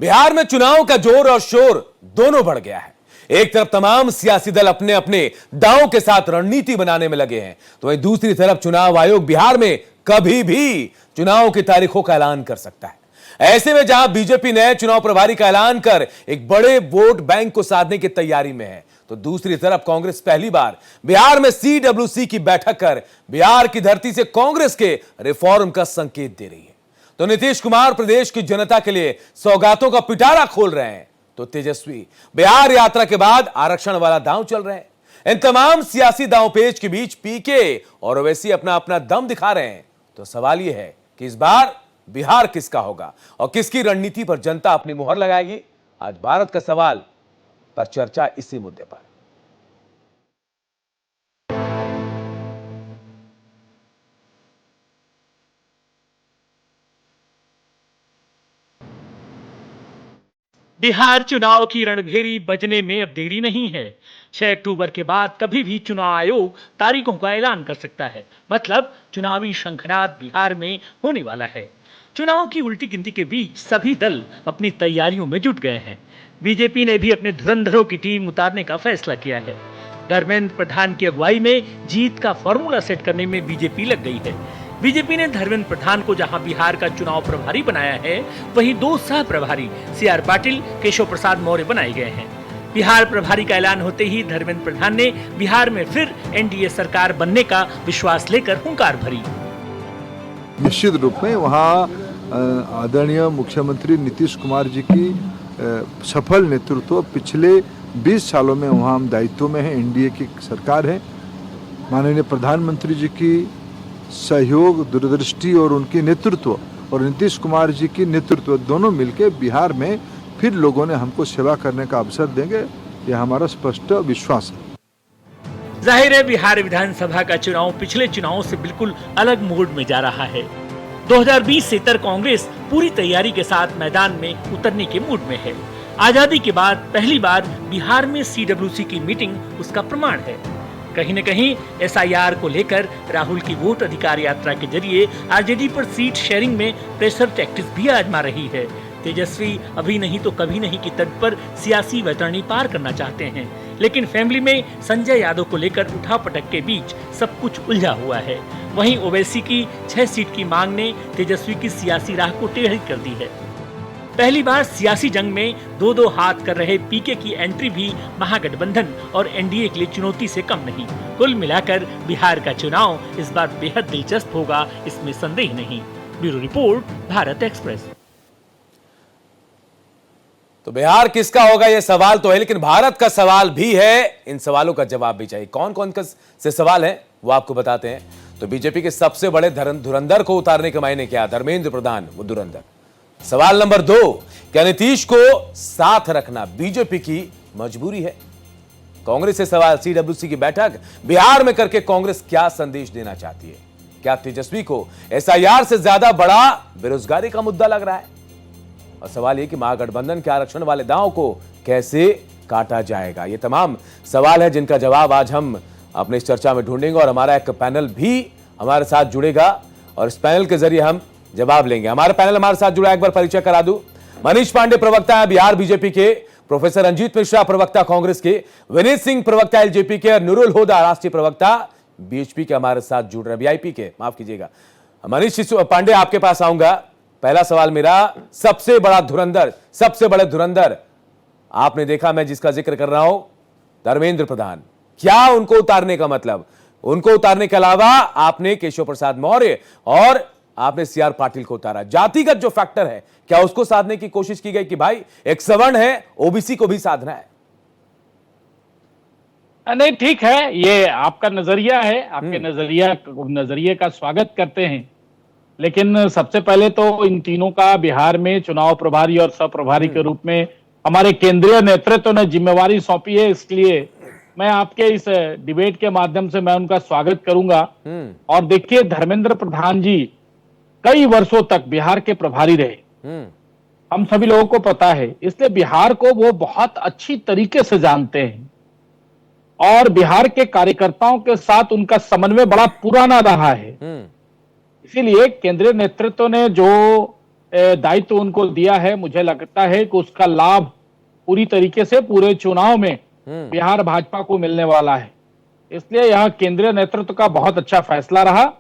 बिहार में चुनाव का जोर और शोर दोनों बढ़ गया है। एक तरफ तमाम सियासी दल अपने अपने दांव के साथ रणनीति बनाने में लगे हैं, तो वहीं दूसरी तरफ चुनाव आयोग बिहार में कभी भी चुनाव की तारीखों का ऐलान कर सकता है। ऐसे में जहां बीजेपी नए चुनाव प्रभारी का ऐलान कर एक बड़े वोट बैंक को साधने की तैयारी में है, तो दूसरी तरफ कांग्रेस पहली बार बिहार में सीडब्ल्यूसी की बैठक कर बिहार की धरती से कांग्रेस के रिफॉर्म का संकेत दे रही है। तो नीतीश कुमार प्रदेश की जनता के लिए सौगातों का पिटारा खोल रहे हैं, तो तेजस्वी बिहार यात्रा के बाद आरक्षण वाला दांव चल रहे हैं। इन तमाम सियासी दांवपेच के बीच पीके और ओवैसी अपना अपना दम दिखा रहे हैं। तो सवाल यह है कि इस बार बिहार किसका होगा और किसकी रणनीति पर जनता अपनी मुहर लगाएगी। आज भारत का सवाल पर चर्चा इसी मुद्दे पर। बिहार चुनाव की रणभेरी बजने में अब देरी नहीं है। 6 अक्टूबर के बाद कभी भी चुनाव आयोग तारीखों का ऐलान कर सकता है। मतलब चुनावी शंखनाद बिहार में होने वाला है। चुनाव की उल्टी गिनती के बीच सभी दल अपनी तैयारियों में जुट गए हैं। बीजेपी ने भी अपने धुरंधरों की टीम उतारने का फैसला किया है। धर्मेंद्र प्रधान की अगुवाई में जीत का फॉर्मूला सेट करने में बीजेपी लग गई है। बीजेपी ने धर्मेंद्र प्रधान को जहां बिहार का चुनाव प्रभारी बनाया है, वहीं 2 सह प्रभारी सीआर पाटिल, केशव प्रसाद मौर्य बनाए गए हैं। बिहार प्रभारी का ऐलान होते ही धर्मेंद्र प्रधान ने बिहार में फिर एनडीए सरकार बनने का विश्वास लेकर हुंकार भरी। निश्चित रूप में वहाँ आदरणीय मुख्यमंत्री नीतीश कुमार जी की सफल नेतृत्व पिछले 20 सालों में वहाँ हम दायित्व में हैं। एनडीए की सरकार है। माननीय प्रधानमंत्री जी की सहयोग, दूरदृष्टि और उनकी नेतृत्व और नीतीश कुमार जी की नेतृत्व दोनों मिलकर बिहार में फिर लोगों ने हमको सेवा करने का अवसर देंगे, यह हमारा स्पष्ट विश्वास है। जाहिर है बिहार विधानसभा का चुनाव पिछले चुनावों से बिल्कुल अलग मोड में जा रहा है। 2020 से इतर कांग्रेस पूरी तैयारी के साथ मैदान में उतरने के मूड में है। आजादी के बाद पहली बार बिहार में सीडब्ल्यूसी की मीटिंग उसका प्रमाण है। कहीं न कहीं एसआईआर को लेकर राहुल की वोट अधिकार यात्रा के जरिए आरजेडी पर सीट शेयरिंग में प्रेशर टैक्टिस भी आजमा रही है। तेजस्वी अभी नहीं तो कभी नहीं की तर्ज पर सियासी वैतरणी पार करना चाहते हैं, लेकिन फैमिली में संजय यादव को लेकर उठापटक के बीच सब कुछ उलझा हुआ है। वहीं ओवैसी की 6 सीट की मांग ने तेजस्वी की सियासी राह को टेढ़ी कर दी है। पहली बार सियासी जंग में 2-2 हाथ कर रहे पीके की एंट्री भी महागठबंधन और एनडीए के लिए चुनौती से कम नहीं। कुल मिलाकर बिहार का चुनाव इस बार बेहद दिलचस्प होगा, इसमें संदेह नहीं। Bureau report, Bharat express. तो बिहार किसका होगा यह सवाल तो है, लेकिन भारत का सवाल भी है। इन सवालों का जवाब भी चाहिए। कौन कौन से सवाल है वो आपको बताते हैं। तो बीजेपी के सबसे बड़े धुरंधर को उतारने के मायने क्या? धर्मेंद्र प्रधान वो धुरंधर। सवाल नंबर 2, क्या नीतीश को साथ रखना बीजेपी की मजबूरी है? कांग्रेस से सवाल, सीडब्ल्यूसी की बैठक बिहार में करके कांग्रेस क्या संदेश देना चाहती है? क्या तेजस्वी को एसआईआर से ज्यादा बड़ा बेरोजगारी का मुद्दा लग रहा है? और सवाल यह कि महागठबंधन के आरक्षण वाले दांव को कैसे काटा जाएगा? ये तमाम सवाल है जिनका जवाब आज हम अपने इस चर्चा में ढूंढेंगे और हमारा एक पैनल भी हमारे साथ जुड़ेगा और इस पैनल के जरिए हम जवाब लेंगे। हमारा पैनल हमारे साथ जुड़ा, एक बार परिचय करा दूं। मनीष पांडे प्रवक्ता है बिहार बीजेपी के, प्रोफेसर रंजीत मिश्रा प्रवक्ता कांग्रेस के, विनीत सिंह प्रवक्ता एलजेपी के और नुरुल हुदा राष्ट्रीय प्रवक्ता बीएचपी के हमारे साथ जुड़ रहे हैं, वीआईपी के, माफ कीजिएगा। मनीष पांडे आपके पास आऊंगा। पहला सवाल मेरा, सबसे बड़े धुरंधर आपने देखा, मैं जिसका जिक्र कर रहा हूं, धर्मेंद्र प्रधान। क्या उनको उतारने का मतलब? उनको उतारने के अलावा आपने केशव प्रसाद मौर्य और आपने सीआर पाटिल को उतारा। जातिगत जो फैक्टर है, क्या उसको साधने की कोशिश की गई कि भाई एक सवर्ण है, ओबीसी को भी साधना है? नहीं, ठीक है, ये आपका नजरिया है। आपके नजरिए का स्वागत करते हैं। लेकिन सबसे पहले तो इन तीनों का बिहार में चुनाव प्रभारी और सह प्रभारी के रूप में हमारे केंद्रीय नेतृत्व ने जिम्मेवारी सौंपी है। इसलिए मैं आपके इस डिबेट के माध्यम से मैं उनका स्वागत करूंगा। और देखिए, धर्मेंद्र प्रधान जी कई वर्षों तक बिहार के प्रभारी रहे। हम सभी लोगों को पता है, इसलिए बिहार को वो बहुत अच्छी तरीके से जानते हैं और बिहार के कार्यकर्ताओं के साथ उनका समन्वय बड़ा पुराना रहा है। इसीलिए केंद्रीय नेतृत्व ने जो दायित्व उनको दिया है, मुझे लगता है कि उसका लाभ पूरी तरीके से पूरे चुनाव में बिहार भाजपा को मिलने वाला है। इसलिए यह केंद्रीय नेतृत्व का बहुत अच्छा फैसला रहा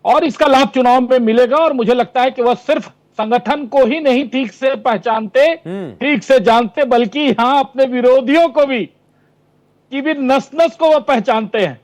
और इसका लाभ चुनाव में मिलेगा। और मुझे लगता है कि वह सिर्फ संगठन को ही नहीं ठीक से पहचानते, ठीक से जानते, बल्कि यहां अपने विरोधियों को भी नस नस को वह पहचानते हैं।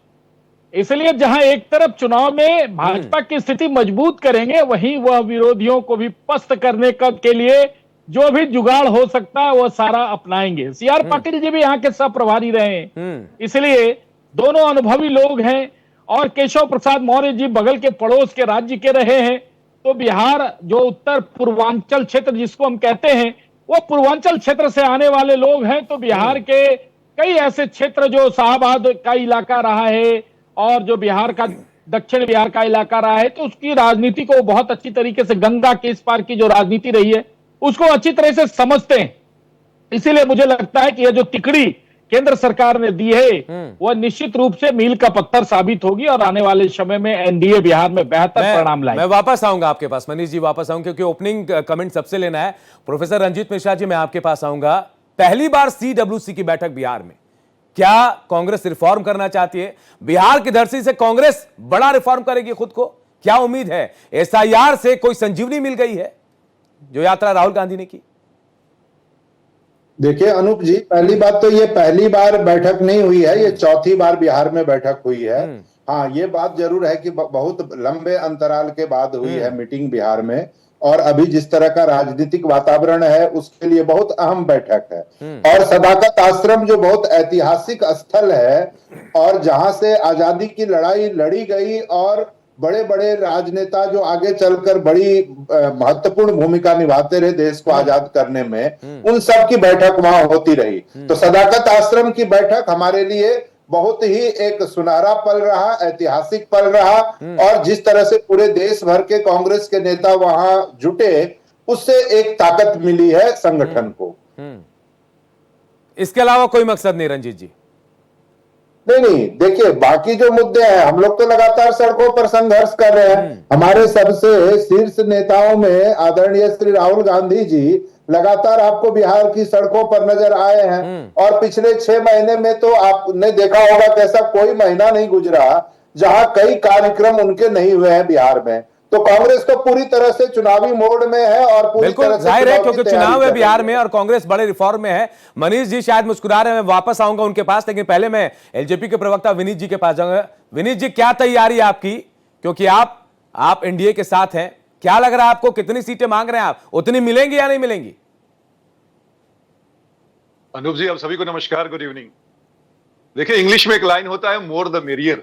इसलिए जहां एक तरफ चुनाव में भाजपा की स्थिति मजबूत करेंगे, वहीं वह विरोधियों को भी पस्त करने के लिए जो भी जुगाड़ हो सकता है वह सारा अपनाएंगे। सीआर पाटिल जी भी यहाँ के सह प्रभारी रहे हैं, इसलिए दोनों अनुभवी लोग हैं। और केशव प्रसाद मौर्य जी बगल के पड़ोस के राज्य के रहे हैं, तो बिहार जो उत्तर पूर्वांचल क्षेत्र जिसको हम कहते हैं, वो पूर्वांचल क्षेत्र से आने वाले लोग हैं। तो बिहार के कई ऐसे क्षेत्र जो शाहबाद का इलाका रहा है और जो बिहार का दक्षिण बिहार का इलाका रहा है, तो उसकी राजनीति को बहुत अच्छी तरीके से, गंगा के इस पार की जो राजनीति रही है उसको अच्छी तरह से समझते हैं। इसीलिए मुझे लगता है कि यह जो तिकड़ी केंद्र सरकार ने दी है वह निश्चित रूप से मील का पत्थर साबित होगी और आने वाले समय में एनडीए बिहार में बेहतर परिणाम लाएगी। मैं वापस आऊंगा आपके पास, मनीष जी वापस आऊंगा, क्योंकि ओपनिंग कमेंट सबसे लेना है। प्रोफेसर रंजीत मिश्रा जी, मैं आपके पास आऊंगा। पहली बार सीडब्ल्यूसी की बैठक बिहार में, क्या कांग्रेस रिफॉर्म करना चाहती है? बिहार की धरती से कांग्रेस बड़ा रिफॉर्म करेगी खुद को, क्या उम्मीद है? एसआईआर से कोई संजीवनी मिल गई है जो यात्रा राहुल गांधी ने की? देखिए अनूप जी, पहली बात तो ये पहली बार बैठक नहीं हुई है, ये चौथी बार बिहार में बैठक हुई है। हाँ, ये बात जरूर है कि बहुत लंबे अंतराल के बाद हुई है मीटिंग बिहार में, और अभी जिस तरह का राजनीतिक वातावरण है उसके लिए बहुत अहम बैठक है। और सदाकत आश्रम जो बहुत ऐतिहासिक स्थल है और जहां से आजादी की लड़ाई लड़ी गई और बड़े बड़े राजनेता जो आगे चलकर बड़ी महत्वपूर्ण भूमिका निभाते रहे देश को आजाद करने में, उन सब की बैठक वहां होती रही। तो सदाकत आश्रम की बैठक हमारे लिए बहुत ही एक सुनहरा पल रहा, ऐतिहासिक पल रहा। और जिस तरह से पूरे देश भर के कांग्रेस के नेता वहां जुटे, उससे एक ताकत मिली है संगठन को। इसके अलावा कोई मकसद नहीं रंजीत जी? नहीं, देखिए बाकी जो मुद्दे हैं, हम लोग तो लगातार सड़कों पर संघर्ष कर रहे हैं। हमारे सबसे शीर्ष नेताओं में आदरणीय श्री राहुल गांधी जी लगातार आपको बिहार की सड़कों पर नजर आए हैं। और पिछले 6 महीने में तो आपने देखा होगा कि ऐसा कोई महीना नहीं गुजरा जहां कई कार्यक्रम उनके नहीं हुए हैं बिहार में। तो कांग्रेस तो पूरी तरह से चुनावी मोड में है और पूरी तरह से जाहिर है, क्योंकि चुनाव है बिहार में और कांग्रेस बड़े रिफॉर्म में है। मनीष जी शायद मुस्कुरा रहे हैं, मैं वापस आऊंगा उनके पास, लेकिन पहले मैं एलजेपी के प्रवक्ता विनीत जी के पास जाऊंगा। विनीत जी, क्या तैयारी है आपकी, क्योंकि आप एनडीए के साथ हैं? क्या लग रहा है आपको, कितनी सीटें मांग रहे हैं आप, उतनी मिलेंगी या नहीं मिलेंगी? अनूप जी, आप सभी को नमस्कार, गुड इवनिंग। देखिए, इंग्लिश में एक लाइन होता है, मोर द मेरियर।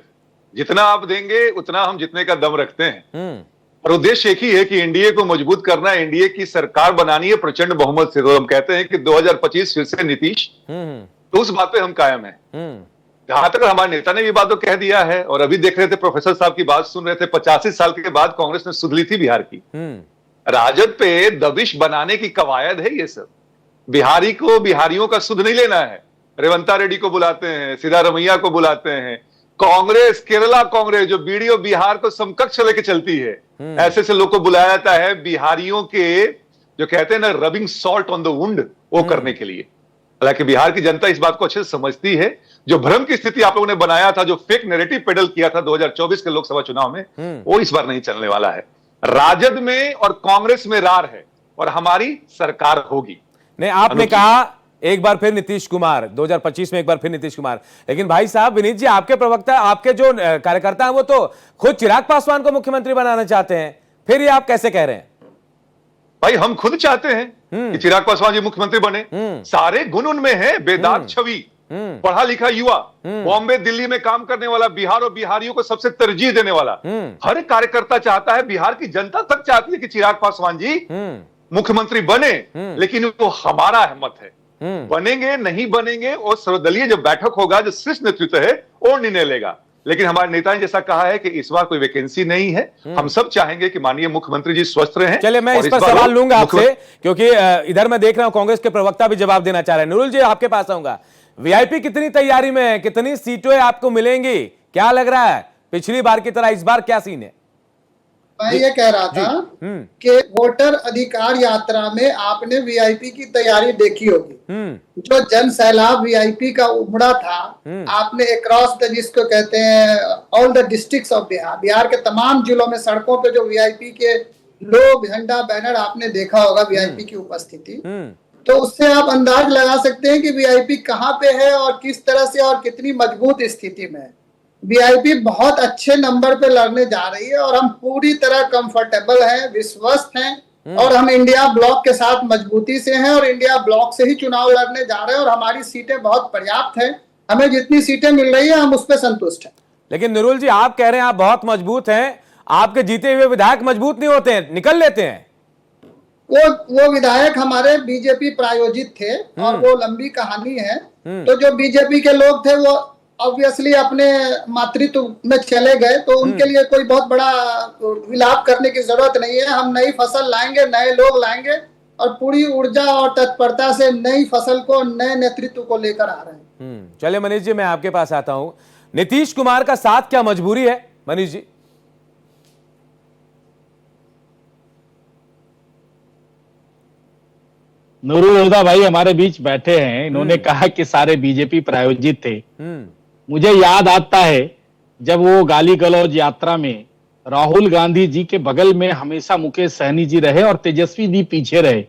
जितना आप देंगे उतना हम जितने का दम रखते हैं। और उद्देश्य एक ही है कि एनडीए को मजबूत करना है, एनडीए की सरकार बनानी है प्रचंड बहुमत से। तो हम कहते हैं कि 2025 फिर से नीतीश, तो उस बात पे हम कायम हैं। जहां तक हमारे नेता ने भी बात तो कह दिया है, और अभी देख रहे थे प्रोफेसर साहब की बात सुन रहे थे, 85 साल के बाद कांग्रेस ने सुध ली थी बिहार की। राजद पे दबिश बनाने की कवायद है ये सब। बिहारी को, बिहारियों का सुध नहीं लेना है। रेवंता रेड्डी को बुलाते हैं, सिद्धारमैया को बुलाते हैं। कांग्रेस, केरला कांग्रेस जो बीडीओ बिहार को समकक्ष लेके चलती है, ऐसे से लोग को बुलाया जाता है बिहारियों के, जो कहते हैं ना, rubbing salt on the wound, वो करने के लिए। हालांकि बिहार की जनता इस बात को अच्छे से समझती है। जो भ्रम की स्थिति आप लोगों ने बनाया था, जो फेक नैरेटिव पेडल किया था 2024 के लोकसभा चुनाव में, वो इस बार नहीं चलने वाला है। राजद में और कांग्रेस में रार है और हमारी सरकार होगी। नहीं, आपने कहा एक बार फिर नीतीश कुमार, 2025 में एक बार फिर नीतीश कुमार, लेकिन भाई साहब, विनीत जी, आपके प्रवक्ता, आपके जो कार्यकर्ता हैं, वो तो खुद चिराग पासवान को मुख्यमंत्री बनाना चाहते हैं, फिर ये आप कैसे कह रहे हैं? भाई, हम खुद चाहते हैं कि चिराग पासवान जी मुख्यमंत्री बने। सारे गुण उनमें है, बेदाग छवि, पढ़ा लिखा युवा, बॉम्बे दिल्ली में काम करने वाला, बिहार और बिहारियों को सबसे तरजीह देने वाला। हर कार्यकर्ता चाहता है, बिहार की जनता तक चाहती है कि चिराग पासवान जी मुख्यमंत्री बने, लेकिन वो हमारा मत है। बनेंगे नहीं बनेंगे, और सर्वदलीय जब बैठक होगा, जो शीर्ष नेतृत्व है वो निर्णय लेगा। लेकिन हमारे नेता ने जैसा कहा है कि इस बार कोई वैकेंसी नहीं है। हम सब चाहेंगे कि माननीय मुख्यमंत्री जी स्वस्थ रहें। चलिए, मैं इस पर सवाल लूंगा आपसे, क्योंकि इधर मैं देख रहा हूं कांग्रेस के प्रवक्ता भी जवाब देना चाह रहे हैं। नुरुल जी, आपके पास आऊंगा। वीआईपी कितनी तैयारी में है, कितनी सीटें आपको मिलेंगी, क्या लग रहा है? पिछली बार की तरह इस बार क्या सीन है? मैं ये कह रहा था कि वोटर अधिकार यात्रा में आपने वीआईपी की तैयारी देखी होगी। जो जन सैलाब वीआईपी का उमड़ा था, आपने अक्रॉस द, जिसको कहते हैं all the districts of Bihar, Bihar के तमाम जिलों में सड़कों पे जो वीआईपी के लोग, झंडा, बैनर आपने देखा होगा वीआईपी की उपस्थिति। तो उससे आप अंदाज लगा सकते हैं कि वीआईपी कहाँ पे है और किस तरह से और कितनी मजबूत स्थिति में है। वीआईपी बहुत अच्छे नंबर पे लड़ने जा रही है और हम पूरी तरह कंफर्टेबल हैं, विश्वस्त हैं और हम इंडिया ब्लॉक के साथ मजबूती से हैं और इंडिया ब्लॉक से ही चुनाव लड़ने जा रहे हैं और हमारी सीटें बहुत पर्याप्त हैं। हमें जितनी सीटें मिल रही है हम उस पर संतुष्ट हैं। लेकिन नूरुल जी, आप कह रहे हैं आप बहुत मजबूत हैं, आपके जीते हुए विधायक मजबूत नहीं होते हैं, निकल लेते हैं। वो विधायक हमारे बीजेपी प्रायोजित थे और वो लंबी कहानी है। तो जो बीजेपी के लोग थे वो ऑब्वियसली अपने मातृत्व में चले गए, तो उनके लिए कोई बहुत बड़ा विलाप करने की जरूरत नहीं है। हम नई फसल लाएंगे, नए लोग लाएंगे और पूरी ऊर्जा और तत्परता से नई फसल को, नए नेतृत्व को लेकर आ रहे हैं। चलिए मनीष जी, मैं आपके पास आता हूं। नीतीश कुमार का साथ क्या मजबूरी है मनीष जी? नूरुल हुदा भाई हमारे बीच बैठे हैं, इन्होंने कहा कि सारे बीजेपी प्रायोजित थे। मुझे याद आता है जब वो गाली गलौज यात्रा में राहुल गांधी जी के बगल में हमेशा मुकेश सहनी जी रहे और तेजस्वी जी पीछे रहे।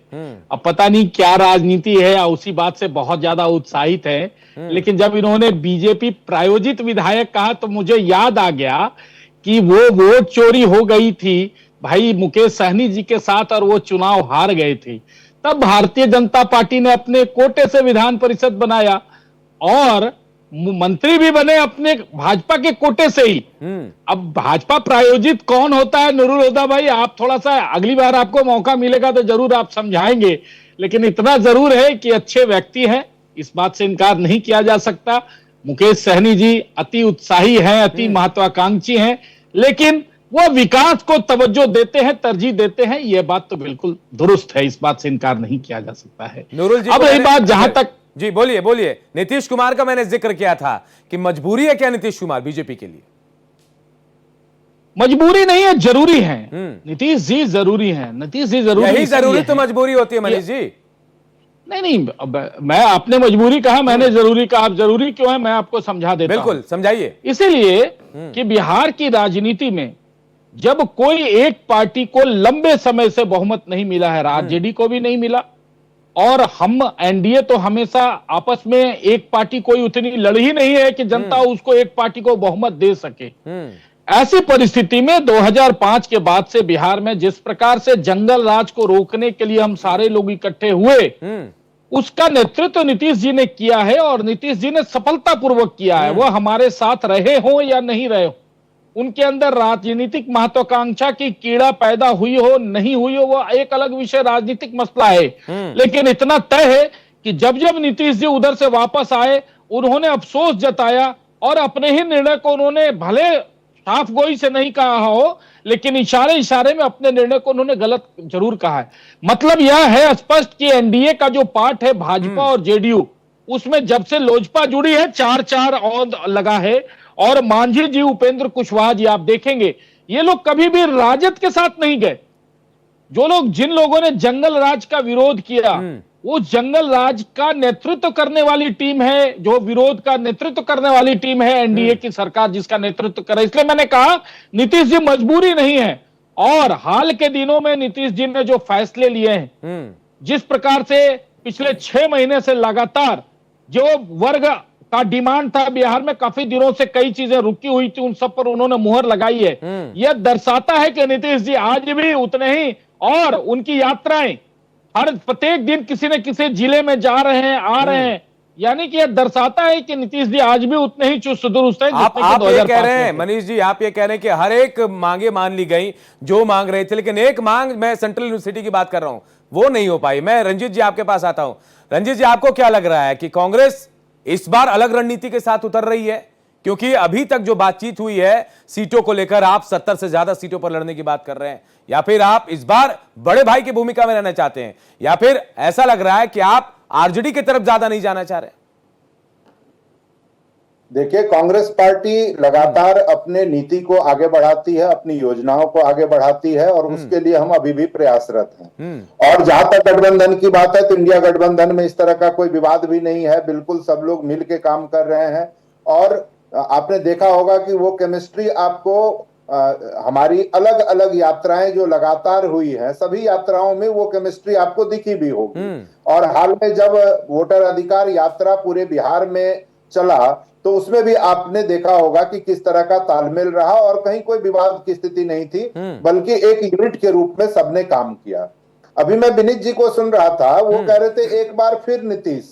अब पता नहीं क्या राजनीति है या उसी बात से बहुत ज्यादा उत्साहित है, लेकिन जब इन्होंने बीजेपी प्रायोजित विधायक कहा तो मुझे याद आ गया कि वो वोट चोरी हो गई थी भाई मुकेश सहनी जी के साथ और वो चुनाव हार गए थे। तब भारतीय जनता पार्टी ने अपने कोटे से विधान परिषद बनाया और मंत्री भी बने अपने भाजपा के कोटे से ही। अब भाजपा प्रायोजित कौन होता है नूरुल हुदा भाई, आप थोड़ा सा अगली बार आपको मौका मिलेगा तो जरूर आप समझाएंगे, लेकिन इतना जरूर है कि अच्छे व्यक्ति हैं, इस बात से इनकार नहीं किया जा सकता। मुकेश सहनी जी अति उत्साही हैं, अति महत्वाकांक्षी हैं, लेकिन वो विकास को तवज्जो देते हैं, तरजीह देते हैं, यह बात तो बिल्कुल दुरुस्त है, इस बात से इनकार नहीं किया जा सकता है। नूरुल जी, अब रही बात जहां तक, जी बोलिए बोलिए, नीतीश कुमार का मैंने जिक्र किया था कि मजबूरी है क्या नीतीश कुमार बीजेपी के लिए? मजबूरी नहीं है, जरूरी है। नीतीश जी जरूरी है, नीतीश जी जरूरी, यही जरूरी तो मजबूरी होती है मनीष जी। नहीं, अब मैं आपने मजबूरी कहा, मैंने जरूरी कहा, आप जरूरी क्यों है मैं आपको समझा देता हूं। बिल्कुल समझाइए। इसीलिए कि बिहार की राजनीति में जब कोई एक पार्टी को लंबे समय से बहुमत नहीं मिला है, आरजेडी को भी नहीं मिला, और हम एनडीए तो हमेशा आपस में एक पार्टी कोई उतनी लड़ी ही नहीं है कि जनता उसको एक पार्टी को बहुमत दे सके। ऐसी परिस्थिति में 2005 के बाद से बिहार में जिस प्रकार से जंगल राज को रोकने के लिए हम सारे लोग इकट्ठे हुए, उसका नेतृत्व नीतीश जी ने किया है और नीतीश जी ने सफलतापूर्वक किया है। वो हमारे साथ रहे हो या नहीं रहे हो, उनके अंदर राजनीतिक महत्वाकांक्षा की कीड़ा पैदा हुई हो नहीं हुई हो, वो एक अलग विषय, राजनीतिक मसला है। लेकिन इतना तय है कि जब जब नीतीश जी उधर से वापस आए, उन्होंने अफसोस जताया और अपने ही निर्णय को उन्होंने भले साफ गोई से नहीं कहा हो, लेकिन इशारे इशारे में अपने निर्णय को उन्होंने गलत जरूर कहा है। मतलब यह है स्पष्ट कि एनडीए का जो पार्ट है भाजपा और जेडीयू, उसमें जब से लोजपा जुड़ी है 4-4 और लगा है, और मांझी जी, उपेंद्र कुशवाहा जी, आप देखेंगे ये लोग कभी भी राजद के साथ नहीं गए। जो लोग, जिन लोगों ने जंगल राज का विरोध किया, वो जंगल राज का नेतृत्व करने वाली टीम है, जो विरोध का नेतृत्व करने वाली टीम है एनडीए की सरकार जिसका नेतृत्व करे। इसलिए मैंने कहा नीतीश जी मजबूरी नहीं है, और हाल के दिनों में नीतीश जी ने जो फैसले लिए हैं, जिस प्रकार से पिछले 6 महीने से लगातार जो वर्ग का डिमांड था बिहार में, काफी दिनों से कई चीजें रुकी हुई थी, उन सब पर उन्होंने मुहर लगाई है। यह दर्शाता है कि नीतीश जी आज भी उतने ही, और उनकी यात्राएं हर प्रत्येक दिन किसी न किसी जिले में जा रहे हैं, आ रहे हैं, यानी कि यह दर्शाता है कि नीतीश जी आज भी उतने ही चुस्त दुरुस्त हैं। आप ये कह रहे हैं मनीष जी, आप ये कह रहे हैं कि हर एक मांगे मान ली गई जो मांग रहे थे, लेकिन एक मांग, मैं सेंट्रल यूनिवर्सिटी की बात कर रहा हूं, वो नहीं हो पाई। मैं रंजीत जी आपके पास आता हूं। रंजीत जी, आपको क्या लग रहा है कि कांग्रेस इस बार अलग रणनीति के साथ उतर रही है? क्योंकि अभी तक जो बातचीत हुई है सीटों को लेकर, आप 70 से ज्यादा सीटों पर लड़ने की बात कर रहे हैं, या फिर आप इस बार बड़े भाई की भूमिका में रहना चाहते हैं, या फिर ऐसा लग रहा है कि आप आरजेडी की तरफ ज्यादा नहीं जाना चाह रहे? देखिए, कांग्रेस पार्टी लगातार अपने नीति को आगे बढ़ाती है, अपनी योजनाओं को आगे बढ़ाती है और उसके लिए हम अभी भी प्रयासरत हैं। और जहां तक गठबंधन की बात है तो इंडिया गठबंधन में इस तरह का कोई विवाद भी नहीं है, बिल्कुल सब लोग मिल के काम कर रहे हैं। और आपने देखा होगा कि वो केमिस्ट्री आपको हमारी अलग अलग यात्राएं जो लगातार हुई हैं, सभी यात्राओं में वो केमिस्ट्री आपको दिखी भी होगी। और हाल में जब वोटर अधिकार यात्रा पूरे बिहार में चला तो उसमें भी आपने देखा होगा कि किस तरह का तालमेल रहा और कहीं कोई विवाद की स्थिति नहीं थी, बल्कि एक यूनिट के रूप में सबने काम किया। अभी मैं विनीत जी को सुन रहा था, वो कह रहे थे एक बार फिर नीतीश,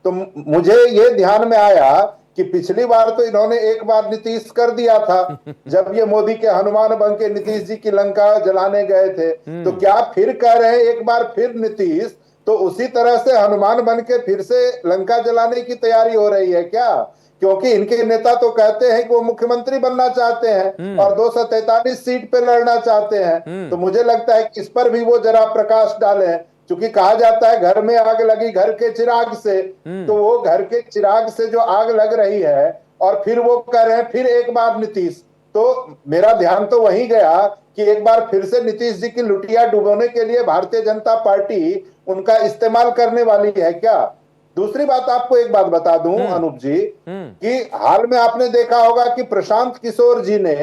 तो मुझे ये ध्यान में आया कि पिछली बार तो इन्होंने एक बार नीतीश कर दिया था जब ये मोदी के हनुमान बन के नीतीश जी की लंका जलाने गए थे। तो क्या फिर कह रहे हैं एक बार फिर नीतीश, तो उसी तरह से हनुमान बन के फिर से लंका जलाने की तैयारी हो रही है क्या? क्योंकि इनके नेता तो कहते हैं कि वो मुख्यमंत्री बनना चाहते हैं और 243 सीट पे लड़ना चाहते हैं। तो मुझे लगता है कि इस पर भी वो जरा प्रकाश डालें, क्योंकि कहा जाता है घर में आग लगी घर के चिराग से, तो वो घर के चिराग से जो आग लग रही है और फिर वो कह रहे हैं फिर एक बार नीतीश, तो मेरा ध्यान तो वहीं गया कि एक बार फिर से नीतीश जी की लुटिया डुबोने के लिए भारतीय जनता पार्टी उनका इस्तेमाल करने वाली है क्या? दूसरी बात आपको एक बात बता दूं अनूप जी, कि हाल में आपने देखा होगा कि प्रशांत किशोर जी ने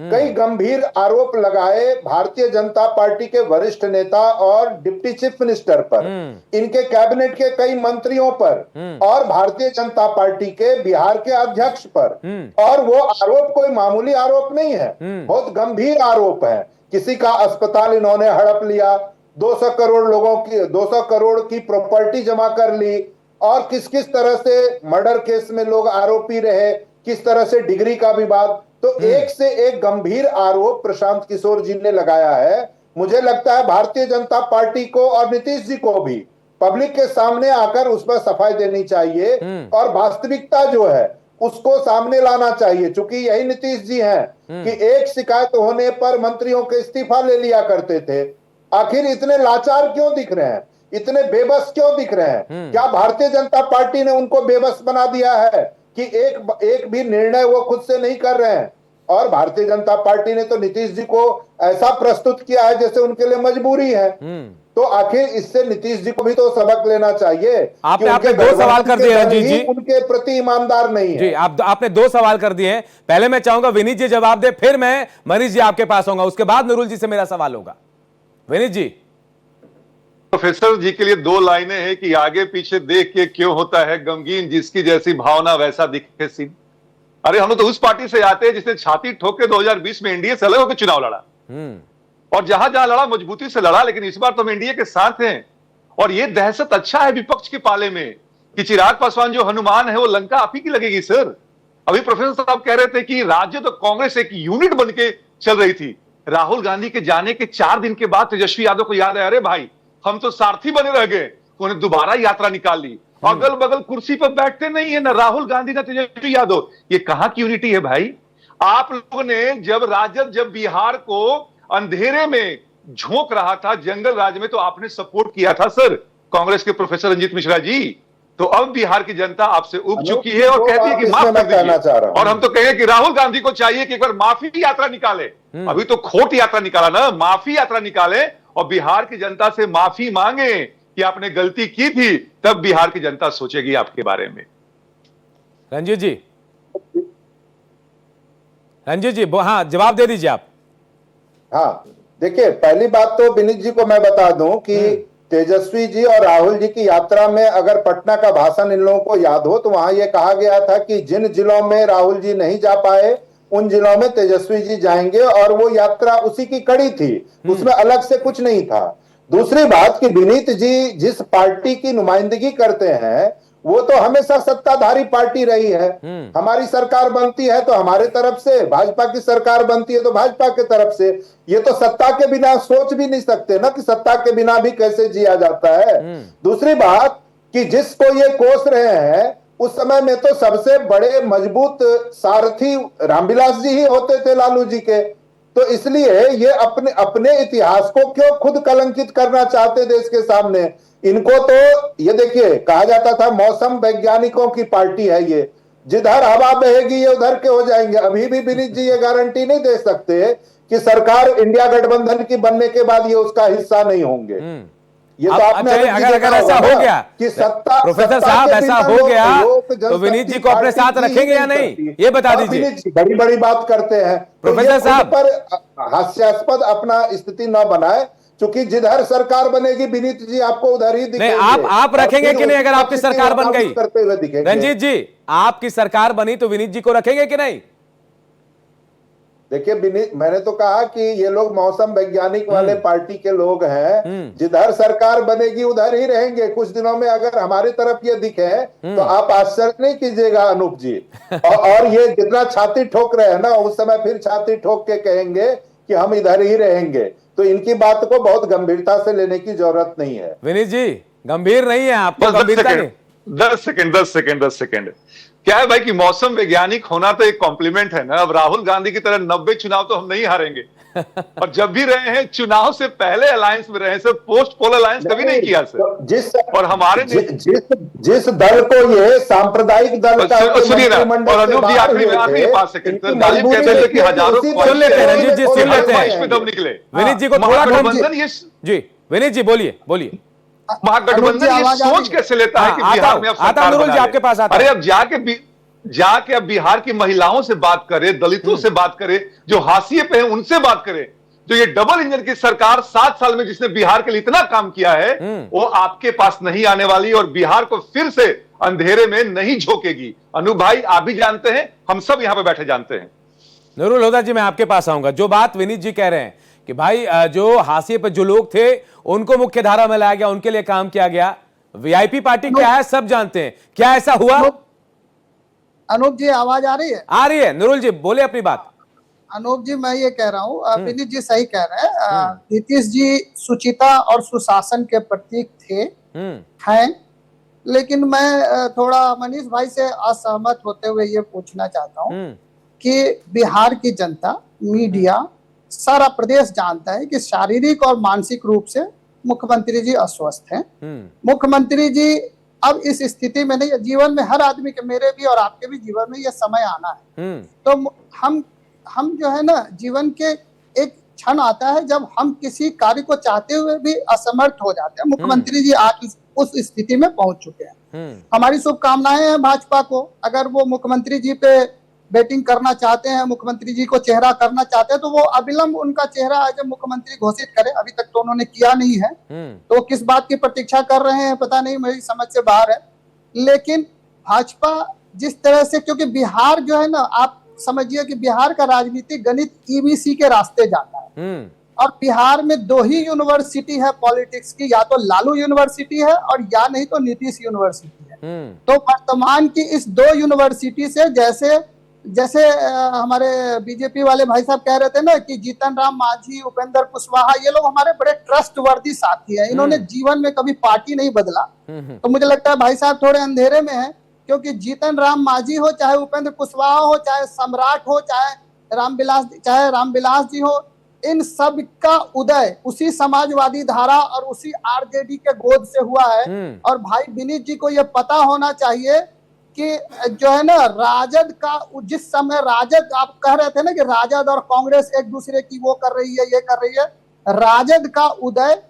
कई गंभीर आरोप लगाए भारतीय जनता पार्टी के वरिष्ठ नेता और डिप्टी चीफ मिनिस्टर पर, इनके कैबिनेट के कई मंत्रियों पर और भारतीय जनता पार्टी के बिहार के अध्यक्ष पर। और वो आरोप कोई मामूली आरोप नहीं है, बहुत गंभीर आरोप है। किसी का अस्पताल इन्होंने हड़प लिया, 200 करोड़ की प्रॉपर्टी जमा कर ली, और किस किस तरह से मर्डर केस में लोग आरोपी रहे, किस तरह से डिग्री का विवाद। तो एक से एक गंभीर आरोप प्रशांत किशोर जी ने लगाया है। मुझे लगता है भारतीय जनता पार्टी को और नीतीश जी को भी पब्लिक के सामने आकर उस पर सफाई देनी चाहिए और वास्तविकता जो है उसको सामने लाना चाहिए। चूंकि यही नीतीश जी हैं कि एक शिकायत होने पर मंत्रियों के इस्तीफा ले लिया करते थे। आखिर इतने लाचार क्यों दिख रहे हैं, इतने बेबस क्यों दिख रहे हैं? क्या भारतीय जनता पार्टी ने उनको बेबस बना दिया है कि एक भी निर्णय वो खुद से नहीं कर रहे हैं? और भारतीय जनता पार्टी ने तो नीतीश जी को ऐसा प्रस्तुत किया है जैसे उनके लिए मजबूरी है। तो आखिर इससे नीतीश जी को भी तो सबक लेना चाहिए। आपने 2 सवाल कर दिए रंजीत जी, उनके प्रति ईमानदार नहीं है जी। आपने 2 सवाल कर दिए हैं। पहले मैं चाहूंगा विनीत जी जवाब दे, फिर मैं मनीष जी आपके पास आऊंगा, उसके बाद नूरुल जी से मेरा सवाल होगा। विनीत जी। प्रोफेसर जी के लिए 2 लाइनें हैं कि आगे पीछे देख के क्यों होता है गमगीन, जिसकी जैसी भावना वैसा दिखे सीन। अरे हम तो उस पार्टी से आते हैं जिसने छाती ठोक के 2020 में एनडीए से अलग होकर चुनाव लड़ा, और जहां जहां लड़ा मजबूती से लड़ा, लेकिन इस बार तो हम एनडीए के साथ हैं। और ये दहशत अच्छा है विपक्ष के पाले में कि चिराग पासवान जो हनुमान है वो लंका आप ही की लगेगी सर। अभी प्रोफेसर साहब कह रहे थे कि राज्य तो कांग्रेस एक यूनिट बन के चल रही थी। राहुल गांधी के जाने के 4 दिन के बाद तेजस्वी यादव को याद आया, अरे भाई हम तो सारथी बने रह गए, उन्हें दोबारा यात्रा निकाल ली। अगल बगल कुर्सी पर बैठते नहीं है ना राहुल गांधी ना तेजस्वी यादव। ये कहां की यूनिटी है भाई? आप लोगों ने जब बिहार को अंधेरे में झोंक रहा था जंगल राज में, तो आपने सपोर्ट किया था सर कांग्रेस के प्रोफेसर रंजीत मिश्रा जी। तो अब बिहार की जनता आपसे उब चुकी है और कहती है कि माफ कर दीजिए। और हम तो कहें कि राहुल गांधी को चाहिए कि एक बार माफी यात्रा निकाले। अभी तो खोट यात्रा निकाला ना, माफी यात्रा निकाले और बिहार की जनता से माफी मांगे कि आपने गलती की थी, तब बिहार की जनता सोचेगी आपके बारे में। रंजीत जी, हाँ जवाब दे दीजिए आप। हाँ देखिए, पहली बात तो विनीत जी को मैं बता दूं कि तेजस्वी जी और राहुल जी की यात्रा में अगर पटना का भाषण इन लोगों को याद हो तो वहां यह कहा गया था कि जिन जिलों में राहुल जी नहीं जा पाए उन जिलों में तेजस्वी जी जाएंगे, और वो यात्रा उसी की कड़ी थी, उसमें अलग से कुछ नहीं था। दूसरी बात कि विनीत जी जिस पार्टी की नुमाइंदगी करते हैं वो तो हमेशा सत्ताधारी पार्टी रही है। हमारी सरकार बनती है तो हमारे तरफ से, भाजपा की सरकार बनती है तो भाजपा के तरफ से। ये तो सत्ता के बिना सोच भी नहीं सकते ना कि सत्ता के बिना भी कैसे जिया जाता है। दूसरी बात कि जिसको ये कोस रहे हैं उस समय में तो सबसे बड़े मजबूत सारथी रामविलास जी ही होते थे लालू जी के। तो इसलिए ये अपने इतिहास को क्यों खुद कलंकित करना चाहते देश के सामने? इनको तो ये देखिए, कहा जाता था मौसम वैज्ञानिकों की पार्टी है ये, जिधर हवा बहेगी ये उधर के हो जाएंगे। अभी भी विनीत जी ये गारंटी नहीं दे सकते कि सरकार इंडिया गठबंधन की बनने के बाद ये उसका हिस्सा नहीं होंगे। ये तो आपने अगर ऐसा हो गया कि सत्ता, प्रोफेसर साहब ऐसा हो गया तो विनीत जी को अपने साथ रखेंगे या नहीं, ये बता दीजिए। बड़ी बड़ी बात करते हैं प्रोफेसर साहब पर हास्यास्पद अपना स्थिति न बनाए, क्योंकि जिधर सरकार बनेगी विनीत जी आपको उधर ही दिखेंगे। नहीं, आप रखेंगे कि नहीं अगर आपकी सरकार बन गई करते हुए दिखेंगे। रंजीत जी, आपकी सरकार बनी तो विनीत जी को रखेंगे कि नहीं? देखिए विनीत, मैंने तो कहा कि ये लोग मौसम वैज्ञानिक वाले पार्टी के लोग हैं, जिधर सरकार बनेगी उधर ही रहेंगे। कुछ दिनों में अगर हमारी तरफ ये दिखे तो आप आश्चर्य नहीं कीजिएगा अनूप जी। और ये जितना छाती ठोक रहे हैं ना, उस समय फिर छाती ठोक के कहेंगे कि हम इधर ही रहेंगे। तो इनकी बात को बहुत गंभीरता से लेने की जरूरत नहीं है। विनीत जी गंभीर नहीं है, आपको गंभीरता नहीं। 10 सेकंड क्या है भाई कि मौसम वैज्ञानिक होना तो एक कॉम्प्लीमेंट है ना। अब राहुल गांधी की तरह 90 चुनाव तो हम नहीं हारेंगे। और जब भी रहे हैं चुनाव से पहले अलायंस में रहे, सर पोस्ट पोल अलायंस कभी नहीं किया सर। और हमारे जिस दल को ये सांप्रदायिक दल का सुनिए ना, और अनूप जी आखिरी 5 सेकंड सर, गालिब कहते थे कि हजारों सुन लेते हैं रंजीत जी, सुन लेते हैं, दम निकले। विनीत जी को थोड़ा जी विनीत जी बोलिए महागठबंधन ये सोच कैसे लेता है कि बिहार में अब सरकार नूरुल जी आपके पास आता अरे अब जाके अब बिहार की महिलाओं से बात करे, दलितों से बात करे, जो हाशिए पे हैं उनसे बात करे। जो ये डबल इंजन की सरकार 7 साल में जिसने बिहार के लिए इतना काम किया है वो आपके पास नहीं आने वाली और बिहार को फिर से अंधेरे में नहीं झोंकेगी। अनु भाई आप भी जानते हैं, हम सब यहां पे बैठे जानते हैं। नूरुल हुदा जी मैं आपके पास आऊंगा। जो बात विनीत जी कह रहे हैं कि भाई जो हाशिए पे जो लोग थे उनको मुख्य धारा में लाया गया, उनके लिए काम किया गया। वीआईपी पार्टी क्या है सब जानते हैं, क्या ऐसा हुआ? अनूप जी आवाज आ रही है? आ रही है। नूरुल जी बोले अपनी बात। अनूप जी मैं ये कह रहा हूँ, विनीत जी सही कह रहे हैं। नीतीश जी सुचिता और सुशासन के प्रतीक थे, हैं। लेकिन मैं थोड़ा मनीष भाई से असहमत होते हुए ये पूछना चाहता हूँ कि बिहार की जनता, मीडिया, सारा प्रदेश जानता है कि शारीरिक और मानसिक रूप से मुख्यमंत्री जी अस्वस्थ हैं। मुख्यमंत्री जी अब इस स्थिति में नहीं, जीवन में हर आदमी के, मेरे भी और आपके भी जीवन में यह समय आना है। तो हम जो है ना, जीवन के एक क्षण आता है जब हम किसी कार्य को चाहते हुए भी असमर्थ हो जाते हैं। मुख्यमंत्री जी आज उस स्थिति में पहुंच चुके हैं। हमारी शुभकामनाएं हैं भाजपा को। अगर वो मुख्यमंत्री जी पे बैटिंग करना चाहते हैं, मुख्यमंत्री जी को चेहरा करना चाहते हैं, तो वो अविलंब उनका चेहरा जब मुख्यमंत्री घोषित करें। अभी तक तो उन्होंने किया नहीं है, तो किस बात की प्रतीक्षा कर रहे हैं पता नहीं, मेरी समझ से बाहर है। लेकिन भाजपा जिस तरह से, क्योंकि बिहार जो है ना, आप समझिए कि बिहार का राजनीतिक गणित ईबीसी के रास्ते जाता है। और बिहार में 2 ही यूनिवर्सिटी है पॉलिटिक्स की, या तो लालू यूनिवर्सिटी है और या नहीं तो नीतीश यूनिवर्सिटी है। तो वर्तमान की इस 2 यूनिवर्सिटी से जैसे हमारे बीजेपी वाले भाई साहब कह रहे थे ना कि जीतन राम मांझी, उपेंद्र कुशवाहा, ये लोग हमारे बड़े ट्रस्टवर्दी साथी हैं। इन्होंने जीवन में कभी पार्टी नहीं बदला। तो मुझे लगता है भाई साहब थोड़े अंधेरे में हैं, क्योंकि जीतन राम मांझी हो, चाहे उपेंद्र कुशवाहा हो, चाहे सम्राट हो, चाहे रामविलास जी हो, इन सब का उदय उसी समाजवादी धारा और उसी आरजेडी के गोद से हुआ है। और भाई विनीत जी को यह पता होना चाहिए कि जो है ना, राजद का जिस समय राजद, आप कह रहे थे ना कि राजद और कांग्रेस एक दूसरे की वो कर रही है, ये कर रही है। राजद का उदय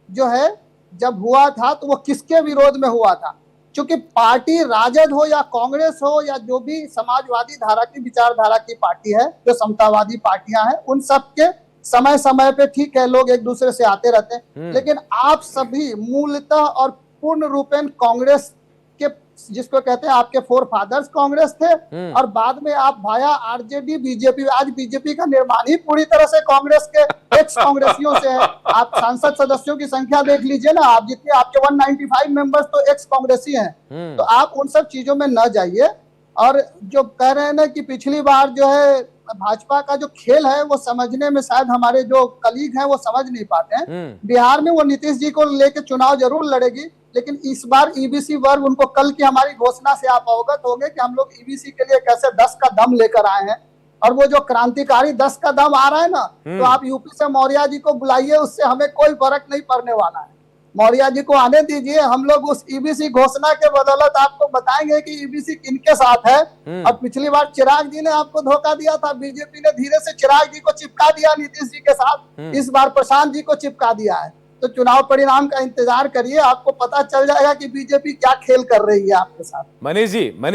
जो है जब हुआ था तो वो किसके विरोध में हुआ था? क्योंकि पार्टी राजद हो या कांग्रेस हो या जो भी समाजवादी धारा की विचारधारा की पार्टी है, जो समतावादी पार्टियां हैं, उन सब के समय समय पे ठीक है लोग एक दूसरे से आते रहते हैं। लेकिन आप सभी मूलतः और पूर्ण रूपेण कांग्रेस के, जिसको कहते हैं आपके 4 फादर्स कांग्रेस थे, और बाद में आप भाया आरजेडी, बीजेपी। आज बीजेपी का निर्माण ही पूरी तरह से कांग्रेस के एक्स कांग्रेसियों से है। आप सांसद सदस्यों की संख्या देख लीजिए ना, आप जितने आपके 195 मेंबर्स तो एक्स कांग्रेसी हैं। तो आप उन सब चीजों में न जाइए। और जो कह रहे हैं ना कि पिछली बार जो है भाजपा का जो खेल है वो समझने में शायद हमारे जो कलीग हैं वो समझ नहीं पाते हैं। बिहार में वो नीतीश जी को लेकर चुनाव जरूर लड़ेगी, लेकिन इस बार ईबीसी वर्ग उनको, कल की हमारी घोषणा से आप अवगत होंगे कि हम लोग ईबीसी के लिए कैसे 10 का दम लेकर आए हैं। और वो जो क्रांतिकारी 10 का दम आ रहा है ना, तो आप यूपी से मौर्य जी को बुलाइए, उससे हमें कोई फर्क नहीं पड़ने वाला है। मौर्य जी को आने दीजिए, हम लोग उस ईबीसी घोषणा के बदौलत आपको बताएंगे कि ईबीसी किनके साथ है। अब पिछली बार चिराग जी ने आपको धोखा दिया था, बीजेपी ने धीरे से चिराग जी को चिपका दिया नीतीश जी के साथ, इस बार प्रशांत जी को चिपका दिया है। तो चुनाव परिणाम का इंतजार करिए, आपको पता चल जाएगा कि बीजेपी क्या खेल कर रही है आपके साथ। मनीष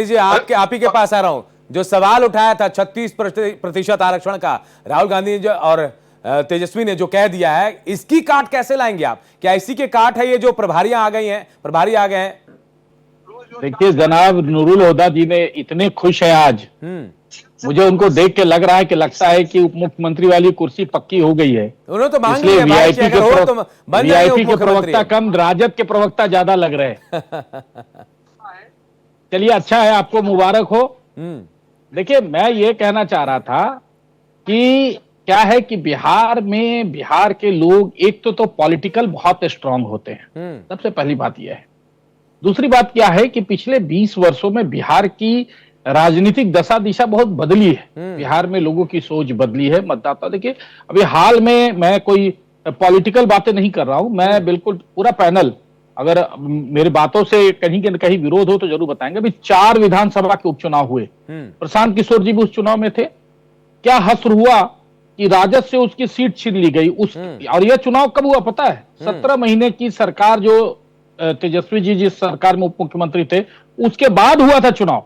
जी आप ही के पास आ रहा हूं। जो सवाल उठाया था 36% आरक्षण का, राहुल गांधी जो और तेजस्वी ने जो कह दिया है, इसकी काट कैसे लाएंगे आप? क्या इसी के काट है ये जो प्रभारी आ गए हैं? देखिए जनाब नूरुल हुदा जी ने इतने खुश है आज, मुझे उनको देख के लगता है कि उप मुख्यमंत्री वाली कुर्सी पक्की हो गई है। उन्होंने तो मांग ली है भाई कि अगर हो तो बन जाएंगे वीआईपी के प्रवक्ता कम, राजद के प्रवक्ता ज्यादा लग रहे हैं। चलिए अच्छा है, आपको मुबारक हो। देखिए मैं ये कहना चाह रहा था कि क्या है कि बिहार के लोग एक तो पॉलिटिकल बहुत स्ट्रांग होते हैं, सबसे पहली बात यह है। दूसरी बात क्या है कि पिछले 20 वर्षों में बिहार की राजनीतिक दशा दिशा बहुत बदली है। बिहार में लोगों की सोच बदली है। मतदाता देखिए, अभी हाल में मैं कोई पॉलिटिकल बातें नहीं कर रहा हूं, मैं बिल्कुल पूरा पैनल, अगर मेरी बातों से कहीं के कहीं विरोध हो तो जरूर बताएंगे। अभी 4 विधानसभा के उपचुनाव हुए, प्रशांत किशोर जी भी उस चुनाव में थे। क्या हश्र हुआ कि राजद से उसकी सीट छीन ली गई। और यह चुनाव कब हुआ पता है? 17 महीने की सरकार जो तेजस्वी जी जिस सरकार में उप मुख्यमंत्री थे उसके बाद हुआ था चुनाव।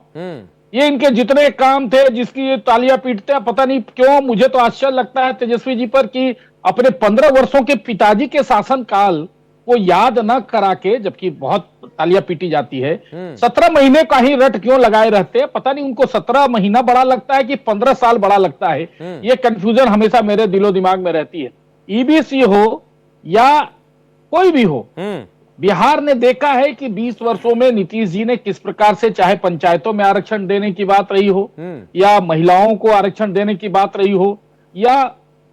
ये इनके जितने काम थे जिसकी ये तालियां पीटते हैं, पता नहीं क्यों मुझे तो आश्चर्य लगता है तेजस्वी जी पर कि अपने 15 वर्षों के पिताजी के शासनकाल को याद न करा के, जबकि बहुत तालियां पीटी जाती है, 17 महीने का ही रट क्यों लगाए रहते हैं। पता नहीं उनको 17 महीना बड़ा लगता है कि 15 साल बड़ा लगता है। ये कंफ्यूजन हमेशा मेरे दिलो दिमाग में रहती है। ईबीसी हो या कोई भी हो, बिहार ने देखा है कि 20 वर्षों में नीतीश जी ने किस प्रकार से, चाहे पंचायतों में आरक्षण देने की बात रही हो, या महिलाओं को आरक्षण देने की बात रही हो, या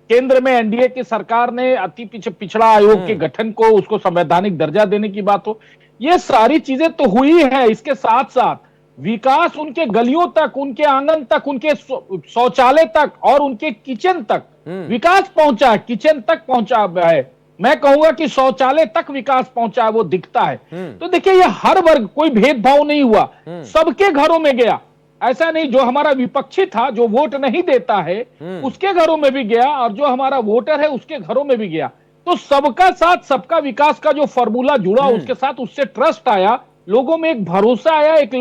केंद्र में एनडीए की सरकार ने अति पिछड़ा आयोग के गठन को, उसको संवैधानिक दर्जा देने की बात हो, ये सारी चीजें तो हुई है। इसके साथ साथ विकास उनके गलियों तक, उनके आंगन तक, उनके शौचालय तक और उनके किचन तक विकास पहुंचा है, किचन तक पहुंचा है। मैं कहूंगा कि शौचालय तक विकास पहुंचा है, वो दिखता है। तो देखिए ये हर वर्ग, कोई भेदभाव नहीं हुआ, सबके घरों में गया। ऐसा नहीं जो हमारा विपक्षी था, जो वोट नहीं देता है, उसके घरों में भी गया, और जो हमारा वोटर है उसके घरों में भी गया। तो सबका साथ सबका विकास का जो फॉर्मूला जुड़ा उसके साथ, उससे ट्रस्ट आया, लोगों में एक भरोसा आया, एक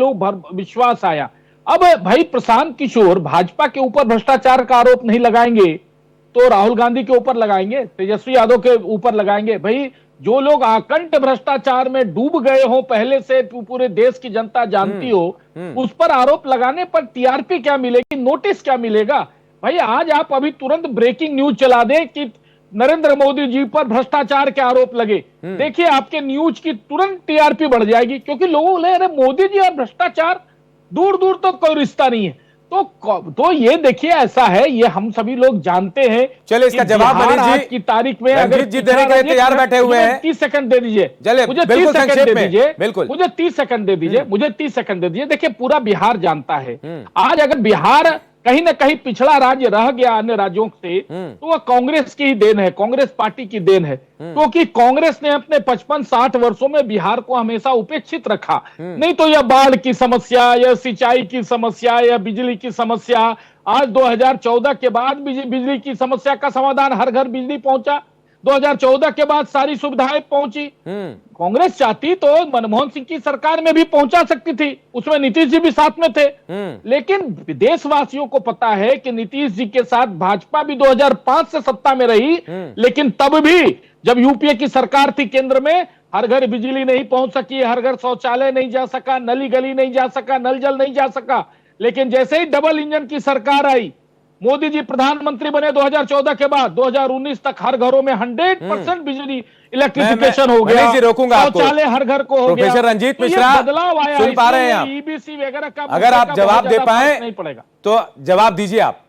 विश्वास आया। अब भाई प्रशांत किशोर भाजपा के ऊपर भ्रष्टाचार का आरोप नहीं लगाएंगे तो राहुल गांधी के ऊपर लगाएंगे, तेजस्वी यादव के ऊपर लगाएंगे। भाई जो लोग आकंठ भ्रष्टाचार में डूब गए हो, पहले से पूरे देश की जनता जानती हो, उस पर आरोप लगाने पर टीआरपी क्या मिलेगी, नोटिस क्या मिलेगा? भाई आज आप अभी तुरंत ब्रेकिंग न्यूज चला दें कि नरेंद्र मोदी जी पर भ्रष्टाचार के आरोप लगे, देखिए आपके न्यूज की तुरंत टीआरपी बढ़ जाएगी, क्योंकि लोगों को अरे मोदी जी और भ्रष्टाचार दूर दूर तक कोई रिश्ता नहीं है। तो ये देखिए ऐसा है, ये हम सभी लोग जानते हैं। चलिए इसका जवाब मनीष जी की तारीख में अगर जी देने के लिए तैयार बैठे हुए हैं, 30 सेकंड दे दीजिए मुझे, 30 सेकंड दे दीजिए, मुझे 30 सेकंड दे दीजिए, मुझे 30 सेकंड दे दीजिए। देखिए पूरा बिहार जानता है, आज अगर बिहार कहीं ना कहीं पिछड़ा राज्य रह गया अन्य राज्यों से, तो वह कांग्रेस की ही देन है, कांग्रेस पार्टी की देन है। क्योंकि कांग्रेस ने अपने 55-60 वर्षों में बिहार को हमेशा उपेक्षित रखा। नहीं तो यह बाढ़ की समस्या, या सिंचाई की समस्या, या बिजली की समस्या, आज 2014 के बाद बिजली की समस्या का समाधान, हर घर बिजली पहुंचा। 2014 के बाद सारी सुविधाएं पहुंची। कांग्रेस चाहती तो मनमोहन सिंह की सरकार में भी पहुंचा सकती थी, उसमें नीतीश जी भी साथ में थे। लेकिन देशवासियों को पता है कि नीतीश जी के साथ भाजपा भी 2005 से सत्ता में रही, लेकिन तब भी जब यूपीए की सरकार थी केंद्र में, हर घर बिजली नहीं पहुंच सकी, हर घर शौचालय नहीं जा सका, नली गली नहीं जा सका, नल जल नहीं जा सका। लेकिन जैसे ही डबल इंजन की सरकार आई, मोदी जी प्रधानमंत्री बने 2014 के बाद 2019 तक हर घरों में 100% बिजली इलेक्ट्रिफिकेशन हो गया, शौचालय हर घर को हो गया। प्रोफेसर रंजीत मिश्रा बदलाव आया, सुन पा रहे हैं आप? ईबीसी वगैरह का अगर आप जवाब दे पाए नहीं पड़ेगा तो जवाब दीजिए आप।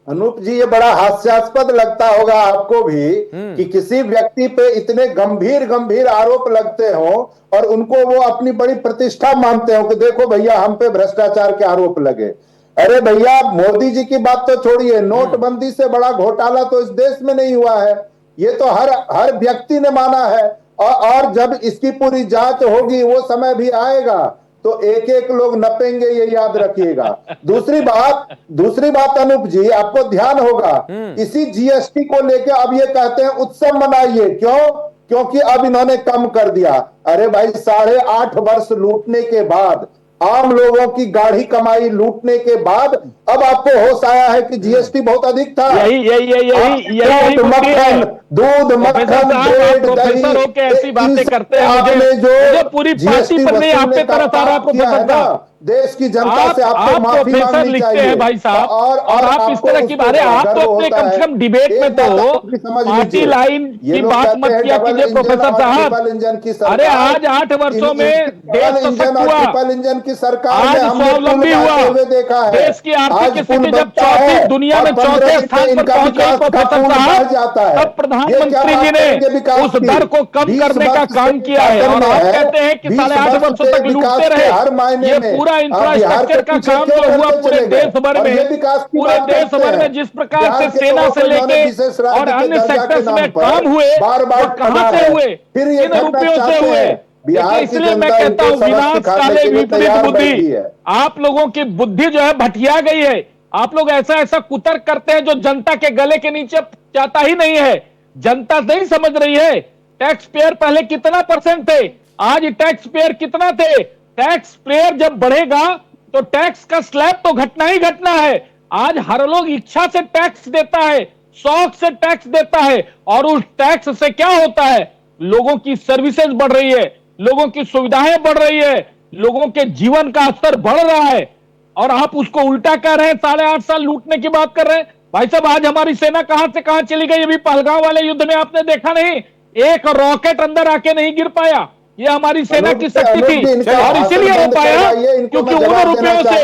अनूप जी, ये बड़ा हास्यास्पद लगता होगा आपको भी कि किसी व्यक्ति पे इतने गंभीर गंभीर आरोप लगते हो और उनको वो अपनी बड़ी प्रतिष्ठा मानते हो कि देखो भैया हम पे भ्रष्टाचार के आरोप लगे। अरे भैया मोदी जी की बात तो छोड़िए, नोटबंदी से बड़ा घोटाला तो इस देश में नहीं हुआ है। ये तो हर व्यक्ति ने माना है। और जब इसकी पूरी जांच होगी, वो समय भी आएगा, तो एक एक लोग नपेंगे, ये याद रखिएगा। दूसरी बात अनूप जी, आपको ध्यान होगा, इसी जीएसटी को लेके अब ये कहते हैं उत्सव मनाइए। क्योंकि अब इन्होंने कम कर दिया। अरे भाई, 8.5 वर्ष लूटने के बाद, आम लोगों की गाढ़ी कमाई लूटने के बाद अब आपको होश आया है कि जीएसटी बहुत अधिक था। यही दूध, मक्खन, ब्रेड, दही, ऐसी बातें करते हैं। आपने जो पूरी पार्टी पर नहीं, आपके तरफ आ रहा है प्रोफेसर साहब। देश की जनता से आपको माफी मांगनी चाहिए। हैं भाई साहब, और आप इस तरह की बातें, आप तो अपने कम से कम डिबेट में तो पार्टी लाइन की बात मत किया कीजिए प्रोफेसर साहब। अरे आज 8 वर्षों में देश सशक्त हुआ, ट्रिपल इंजन की सरकार आज स्वावलंबी हुआ, देखा है। देश की आर्थिक स्थिति जब दूनिया में चौथे स्थान पर पहुंच गई प्रोफेसर साहब, तब प्रधानमंत्री जी ने उस दर को कम करने का काम किया है। और आप कहते हैं कि 8.5 वर्षों तक लूटते रहे। ये पूरा इंफ्रास्ट्रक्चर का काम जो हुआ पूरे देश भर में, जिस प्रकार से सेना से लेके और अन्य सेक्टर्स में काम हुए, वो कहां से हुए? किन रुपयों से हुए? इसलिए मैं कहता हूं, विनाश काले विपरीत बुद्धि। आप लोगों की बुद्धि जो है भटिया गई है। आप लोग ऐसा कुतर्क करते हैं जो जनता के गले के नीचे जाता ही नहीं है। जनता नहीं समझ रही है। टैक्स पेयर पहले कितना % थे, आज टैक्स पेयर कितना थे? टैक्स पेयर जब बढ़ेगा तो टैक्स का स्लैब तो घटना ही घटना है। आज हर लोग इच्छा से टैक्स देता है, शौक से टैक्स देता है, और उस टैक्स से क्या होता है? लोगों की सर्विसेज बढ़ रही है, लोगों की सुविधाएं बढ़ रही है, लोगों के जीवन का स्तर बढ़ रहा है, और आप उसको उल्टा कर रहे हैं। 8.5 साल लूटने की बात कर रहे हैं। भाई साहब, आज हमारी सेना कहां से कहां चली गई? अभी पहलगांव वाले युद्ध में आपने देखा नहीं, एक रॉकेट अंदर आके नहीं गिर पाया। ये हमारी सेना की शक्ति थी, और इसीलिए हो पाया क्योंकि उन रुपयों से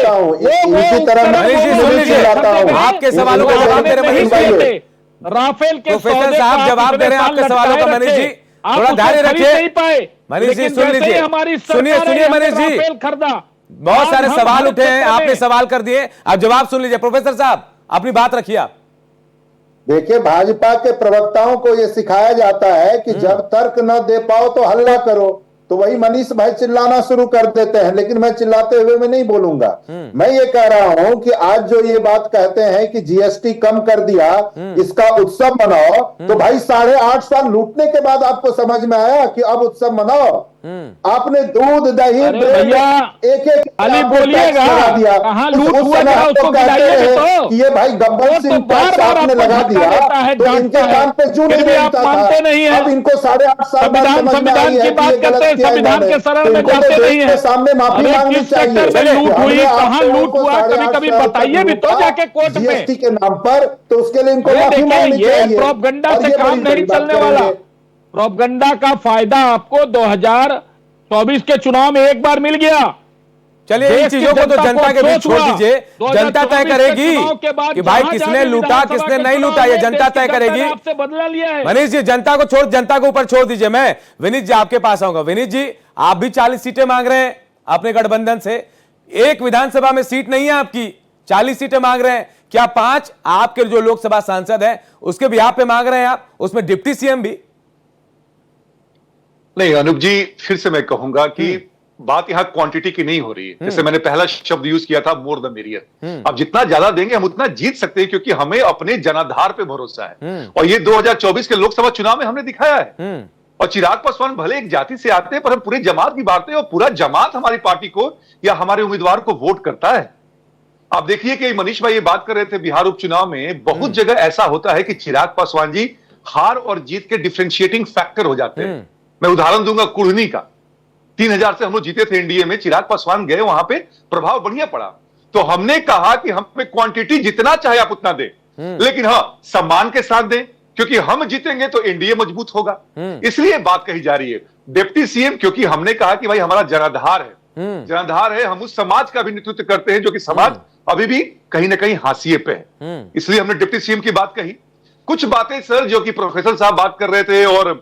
आपके सवालों का जवाब दे रहे मनीष जी। राफेल के प्रोफेसर साहब जवाब दे रहे हैं आपके सवालों का। मनीष जी थोड़ा धैर्य रखिए। मनीष जी सुन लीजिए, सुनिए मनीष जी, खरीदा। बहुत सारे सवाल उठे हैं, आपने सवाल कर दिए, आप जवाब सुन लीजिए। प्रोफेसर साहब अपनी बात रखिए आप। देखिए, भाजपा के प्रवक्ताओं को यह सिखाया जाता है कि जब तर्क न दे पाओ तो हल्ला करो, तो वही मनीष भाई चिल्लाना शुरू कर देते हैं। लेकिन मैं चिल्लाते हुए मैं नहीं बोलूंगा। मैं ये कह रहा हूं कि आज जो ये बात कहते हैं कि जीएसटी कम कर दिया, इसका उत्सव मनाओ, तो भाई 8.5 साल लूटने के बाद आपको समझ में आया कि अब उत्सव मनाओ। आपने दूध, दही, एक अली बोलिएगा, कहां लूट हुआ था उसको गिनाइए। तो ये भाई गब्बर सिंह टैक्स आपने लगा दिया, तो इनके कान पे जूं नहीं मिलता था। अब इनको 8.5 साल बाद समझ में आई है कि ये गलत किया इन्होंने। सामने माफी मांगनी चाहिए। लूट हुई, कहां लूट हुआ, कभी बताइए भी तो जाके कोर्ट में जीएसटी के नाम पर, तो उसके लिए इनको माफी मांगनी चाहिए। प्रोपगंडा से काम नहीं चलने वाला। प्रोपगंडा का फायदा आपको 2024 के चुनाव में एक बार मिल गया। चलिए, इन चीजों को तो जनता के बीच छोड़ दीजिए। जनता तय करेगी कि भाई किसने लूटा किसने नहीं लूटा, ये जनता तय करेगी। आपसे बदला लिया है मनीष जी, जनता को ऊपर छोड़ दीजिए। मैं विनीत जी आपके पास आऊंगा। विनीत जी, आप भी 40 सीटें मांग रहे हैं अपने गठबंधन से। एक विधानसभा में सीट नहीं है आपकी, 40 सीटें मांग रहे हैं। क्या 5 आपके जो लोकसभा सांसद हैं उसके बिहाफ पे मांग रहे हैं आप, उसमें डिप्टी सीएम भी? नहीं अनूप जी, फिर से मैं कहूंगा कि बात यहां क्वांटिटी की नहीं हो रही है। जैसे मैंने पहला शब्द यूज किया था, मोर द मेरियर। अब जितना ज्यादा देंगे हम उतना जीत सकते हैं, क्योंकि हमें अपने जनाधार पे भरोसा है। और ये 2024 के लोकसभा चुनाव में हमने दिखाया है। और चिराग पासवान भले एक जाति से आते हैं, पर हम पूरे जमात की बात है, और पूरा जमात हमारी पार्टी को या हमारे उम्मीदवार को वोट करता है। आप देखिए कि मनीष भाई ये बात कर रहे थे, बिहार उपचुनाव में बहुत जगह ऐसा होता है कि चिराग पासवान जी हार और जीत के डिफरेंशिएटिंग फैक्टर हो जाते हैं। मैं उदाहरण दूंगा कुढ़नी का। 3000 से हम लोग जीते थे एनडीए में, चिराग पासवान गए वहां पे, प्रभाव बढ़िया पड़ा। तो हमने कहा कि हमें क्वांटिटी जितना चाहे आप उतना दें, लेकिन हाँ सम्मान के साथ दें, क्योंकि हम जीतेंगे तो एनडीए मजबूत होगा। इसलिए बात कही जा रही है डिप्टी सीएम, क्योंकि हमने कहा कि भाई हमारा जनाधार है, हम उस समाज का भी नेतृत्व करते हैं जो कि समाज अभी भी कहीं ना कहीं हाशिए पे है। इसलिए हमने डिप्टी सीएम की बात कही। कुछ बातें सर जो कि प्रोफेसर साहब बात कर रहे थे और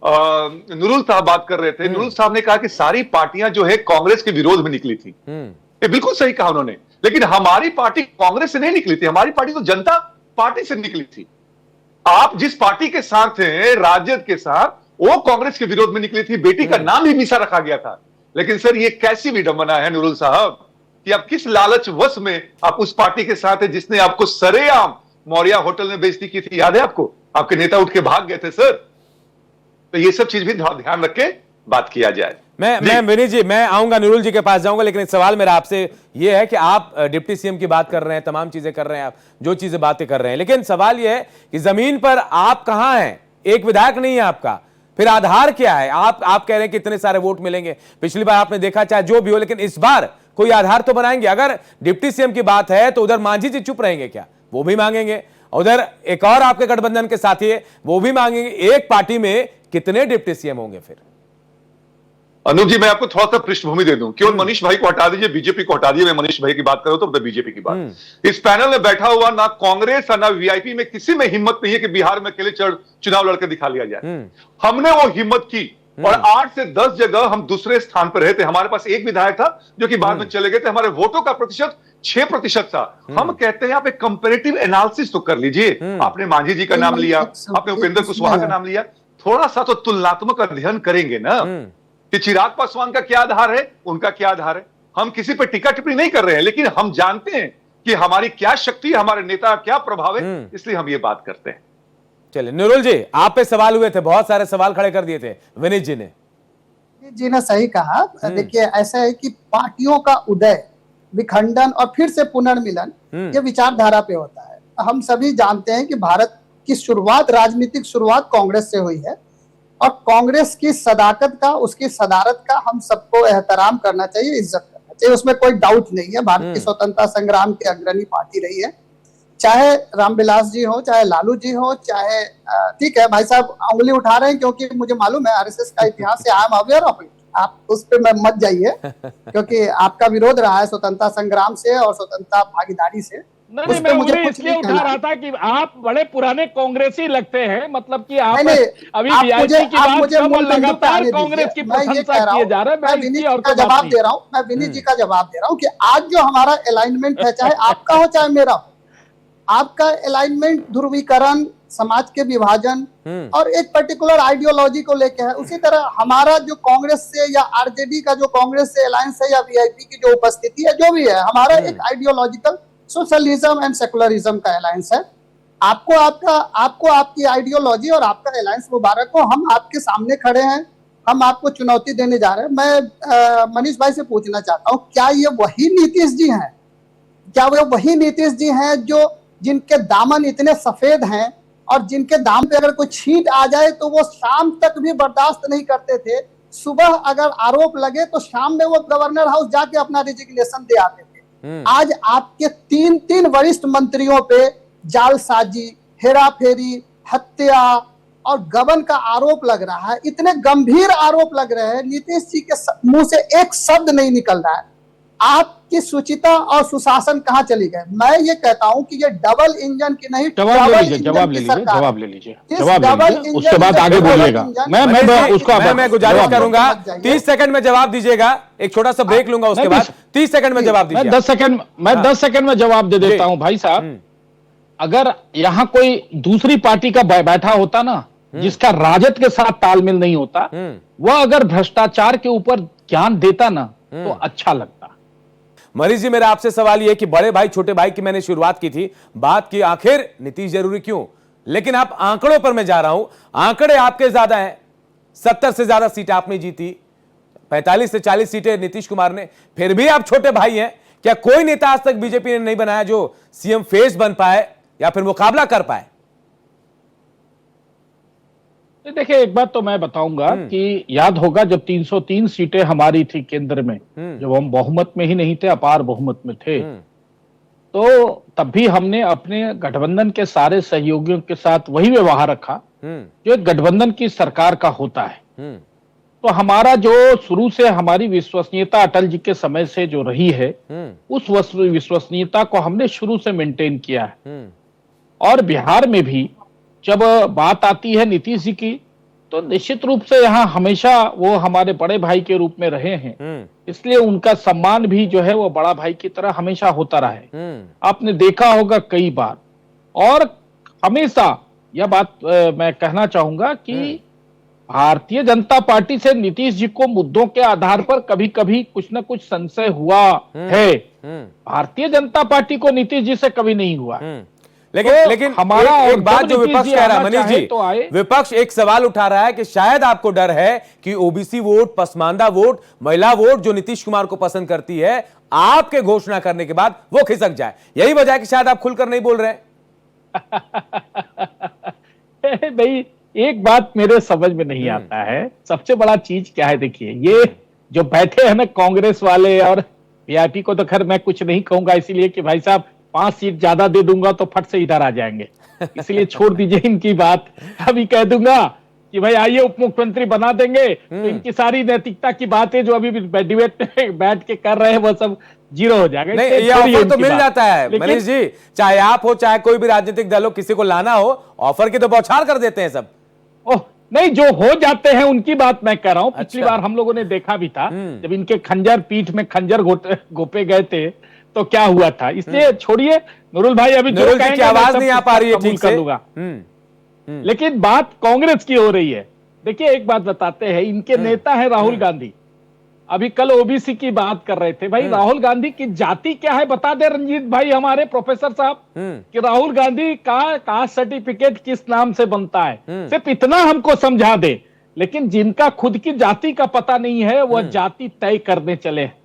नुरुल साहब बात कर रहे थे, नुरुल साहब ने कहा कि सारी पार्टियां जो है कांग्रेस के विरोध में निकली थी। ये बिल्कुल सही कहा उन्होंने, लेकिन हमारी पार्टी कांग्रेस से नहीं निकली थी, हमारी पार्टी तो जनता पार्टी से निकली थी। आप जिस पार्टी के साथ हैं, राजद के साथ, वो कांग्रेस के विरोध में निकली थी, बेटी का नाम भी मीसा रखा गया था। लेकिन सर ये कैसी विडंबना है नूरुल साहब कि आप किस लालच वश में आप उस पार्टी के साथ है जिसने आपको सरेआम मौर्या होटल में बेइज्जती की थी, याद है आपको? आपके नेता उठ के भाग गए थे सर। तो ये सब चीज भी ध्यान रख के बात किया जाए। मैं विनीत जी, मैं आऊंगा, नूरुल जी के पास जाऊंगा, लेकिन एक सवाल मेरा आपसे ये है कि आप डिप्टी सीएम की बात कर रहे हैं, तमाम चीजें कर रहे हैं, आप जो चीजें बातें कर रहे हैं, लेकिन सवाल ये है कि जमीन पर आप कहां हैं? एक विधायक नहीं है आपका, फिर आधार क्या है? आप कह रहे हैं कि इतने सारे वोट मिलेंगे, पिछली बार आपने देखा चाहे जो भी हो, लेकिन इस बार कोई आधार तो बनाएंगे। अगर डिप्टी सीएम की बात है तो उधर मांझी जी चुप रहेंगे क्या? वो भी मांगेंगे। उधर एक और आपके गठबंधन के साथी है, वो भी मांगेंगे। एक पार्टी में कितने डिप्टी सीएम होंगे फिर? अनूप जी, मैं आपको थोड़ा सा पृष्ठभूमि दे दूं। केवल मनीष भाई को हटा दीजिए, बीजेपी को हटा दीजिए। मैं मनीष भाई की बात करूं तो बीजेपी की बात। इस पैनल में बैठा हुआ ना कांग्रेस और ना वीआईपी में किसी में हिम्मत नहीं है कि बिहार में अकेले चुनाव लड़कर दिखा लिया जाए। हमने वो हिम्मत की और 8 से 10 जगह हम दूसरे स्थान पर रहे थे। हमारे पास एक विधायक था जो कि बाद में चले गए थे। हमारे वोटों का प्रतिशत 6% था। हम कहते हैं आप एक कंपैरेटिव एनालिसिस तो कर लीजिए। आपने मांझी जी का नाम लिया, आपने उपेंद्र कुशवाहा का नाम लिया, थोड़ा सा तो तुलनात्मक अध्ययन करेंगे ना कि चिराग पासवान का क्या आधार है, उनका क्या आधार है। हम किसी पर टीका टिप्पणी नहीं कर रहे हैं, लेकिन हम जानते हैं कि हमारी क्या शक्ति है, हमारे नेता का क्या प्रभाव है, इसलिए हम ये बात करते हैं। चलिए नूरुल जी, आप पे सवाल हुए थे, बहुत सारे सवाल खड़े कर दिए थे विनीत जी ने। सही कहा। देखिए, ऐसा है कि पार्टियों का उदय, विखंडन और फिर से पुनर्मिलन ये विचारधारा पे होता है। हम सभी जानते हैं कि भारत की शुरुआत, राजनीतिक शुरुआत कांग्रेस से हुई है और कांग्रेस की सदाकत का, उसकी सदारत का हम सबको एहतराम करना चाहिए, इज्जत करना चाहिए, उसमें कोई डाउट नहीं है। भारत की स्वतंत्रता संग्राम की अग्रणी पार्टी रही है, चाहे रामविलास जी हो, चाहे लालू जी हो, चाहे ठीक है भाई साहब उंगली उठा रहे हैं क्योंकि मुझे मालूम है आरएसएस का इतिहास से, I am aware of it. आप उस पे मत जाइए क्योंकि आपका विरोध रहा है स्वतंत्रता संग्राम से और स्वतंत्रता भागीदारी से। नहीं, मैं मुझे इसलिए उठा रहा था कि आप बड़े पुराने कांग्रेसी लगते हैं, मतलब कि आप अभी वीआईपी की बात कम और लगातार कांग्रेस की प्रशंसा किए जा रहे हैं। मैं विनीत जी का जवाब दे रहा हूँ, मैं विनीत जी का जवाब दे रहा हूँ कि आज जो हमारा अलाइनमेंट है, चाहे आपका हो चाहे मेरा हो, आपका अलाइनमेंट ध्रुवीकरण, समाज के विभाजन और एक पर्टिकुलर आइडियोलॉजी को लेके है। उसी तरह हमारा जो कांग्रेस से या आरजेडी का जो कांग्रेस से अलायंस है या वीआईपी की जो उपस्थिति है, जो भी है, हमारा एक आइडियोलॉजिकल सोशलिज्म एंड सेकुलरिज्म का अलायंस है। आपको आपकी आइडियोलॉजी और आपका अलायंस मुबारक हो। हम आपके सामने खड़े हैं, हम आपको चुनौती देने जा रहे हैं। मैं मनीष भाई से पूछना चाहता हूँ, क्या ये वही नीतीश जी हैं? क्या वो वही नीतीश जी हैं जो जिनके दामन इतने सफेद हैं और जिनके दाम पे अगर कोई छींट आ जाए तो वो शाम तक भी बर्दाश्त नहीं करते थे? सुबह अगर आरोप लगे तो शाम में वो गवर्नर हाउस जाके अपना रिजिग्नेशन दे आते थे। आज आपके 3 वरिष्ठ मंत्रियों पे जालसाजी, हेराफेरी, हत्या और गबन का आरोप लग रहा है। इतने गंभीर आरोप लग रहे हैं, नीतीश जी के मुंह से एक शब्द नहीं निकल रहा है। आपकी सुचिता और सुशासन कहाँ चली गए? मैं ये कहता हूँ कि ये डबल इंजन की नहीं, जवाब ले लीजिए, उसके बाद आगे बोलिएगा। मैं गुजारिश करूंगा 30 सेकंड में जवाब दीजिएगा, एक छोटा सा ब्रेक लूंगा, उसके बाद 30 सेकंड में जवाब दीजिए। मैं 10 सेकंड में जवाब दे देता हूं भाई साहब। अगर यहाँ कोई दूसरी पार्टी का बैठा होता ना, जिसका राजद के साथ तालमेल नहीं होता, वह अगर भ्रष्टाचार के ऊपर ज्ञान देता ना तो अच्छा लगता। मरीज जी, मेरा आपसे सवाल यह कि बड़े भाई छोटे भाई की मैंने शुरुआत की थी, बात की आखिर नीतीश जरूरी क्यों, लेकिन आप आंकड़ों पर मैं जा रहा हूं। आंकड़े आपके ज्यादा हैं, 70 से ज्यादा सीटें आपने जीती, 45 से 40 सीटें नीतीश कुमार ने, फिर भी आप छोटे भाई हैं। क्या कोई नेता आज तक बीजेपी ने नहीं बनाया जो सीएम फेस बन पाए या फिर मुकाबला कर पाए? देखिए, एक बात तो मैं बताऊंगा कि याद होगा जब 303 सीटें हमारी थी केंद्र में, जब हम बहुमत में ही नहीं थे, अपार बहुमत में थे, तो तब भी हमने अपने गठबंधन के सारे सहयोगियों के साथ वही व्यवहार रखा जो एक गठबंधन की सरकार का होता है। तो हमारा जो शुरू से हमारी विश्वसनीयता अटल जी के समय से जो रही है, उस विश्वसनीयता को हमने शुरू से मेंटेन किया है। और बिहार में भी जब बात आती है नीतीश जी की, तो निश्चित रूप से यहाँ हमेशा वो हमारे बड़े भाई के रूप में रहे हैं, इसलिए उनका सम्मान भी जो है वो बड़ा भाई की तरह हमेशा होता रहा है। आपने देखा होगा कई बार, और हमेशा यह बात मैं कहना चाहूंगा कि भारतीय जनता पार्टी से नीतीश जी को मुद्दों के आधार पर कभी कभी कुछ न कुछ संशय हुआ है। भारतीय जनता पार्टी को नीतीश जी से कभी नहीं हुआ। लेकिन हमारा एक बात जो विपक्ष कह रहा है मनीष जी, तो विपक्ष एक सवाल उठा रहा है कि शायद आपको डर है कि ओबीसी वोट, पसमानदा वोट, महिला वोट जो नीतीश कुमार को पसंद करती है, आपके घोषणा करने के बाद वो खिसक जाए। यही वजह है कि शायद आप खुलकर नहीं बोल रहे हैं। नहीं, एक बात मेरे समझ में नहीं आता है, सबसे बड़ा चीज क्या है, देखिए ये जो बैठे हैं ना कांग्रेस वाले और वीआईपी को, तो खैर मैं कुछ नहीं कहूंगा, इसीलिए कि भाई साहब 5 सीट ज्यादा दे दूंगा तो फट से इधर आ जाएंगे, इसलिए छोड़ दीजिए इनकी बात। अभी कह दूंगा कि भाई आइए उप मुख्यमंत्री बना देंगे, तो इनकी सारी नैतिकता की बातें जो अभी डिबेट में बैठ के कर रहे हैं वो सब जीरो हो जाएगा। नहीं, ये ऑफर तो मिल जाता है मनीष जी, चाहे आप हो चाहे कोई भी राजनीतिक दल हो, किसी को लाना हो ऑफर की तो बौछार कर देते हैं सब। ओह नहीं, जो हो जाते हैं उनकी बात मैं कह रहा हूं। पिछली बार हम लोगों ने देखा भी था जब इनके खंजर पीठ में खंजर घोपे गए थे तो क्या हुआ था। इसलिए छोड़िए नूरुल भाई, अभी नूरुल जी की आवाज नहीं आ पा रही है ठीक से। लेकिन बात कांग्रेस की हो रही है। देखिए एक बात बताते हैं, इनके नेता है राहुल गांधी। अभी कल ओबीसी की बात कर रहे थे, भाई राहुल गांधी की जाति क्या है बता दे रंजीत भाई हमारे प्रोफेसर साहब, कि राहुल गांधी का कास्ट सर्टिफिकेट किस नाम से बनता है, सिर्फ इतना हमको समझा दे। लेकिन जिनका खुद की जाति का पता नहीं है वह जाति तय करने चले हैं,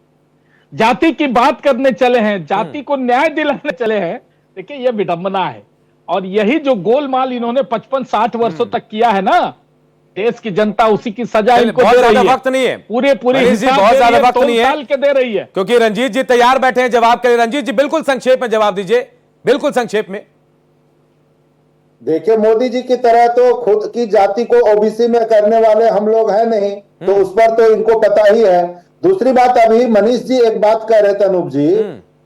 जाति की बात करने चले हैं, जाति को न्याय दिलाने चले हैं। देखिए यह विडंबना है, और यही जो गोलमाल इन्होंने 55-60 वर्षों तक किया है ना, देश की जनता उसी की सजा इनको दे रही है। वक्त नहीं है पूरे बहुत ज्यादा वक्त नहीं है के दे रही है, क्योंकि रंजीत जी तैयार बैठे हैं जवाब के लिए। रंजीत जी बिल्कुल संक्षेप में जवाब दीजिए, बिल्कुल संक्षेप में। देखिए मोदी जी की तरह तो खुद की जाति को ओबीसी में करने वाले हम लोग हैं नहीं, तो उस पर तो इनको पता ही है। दूसरी बात, अभी मनीष जी एक बात कह रहे थे अनूप जी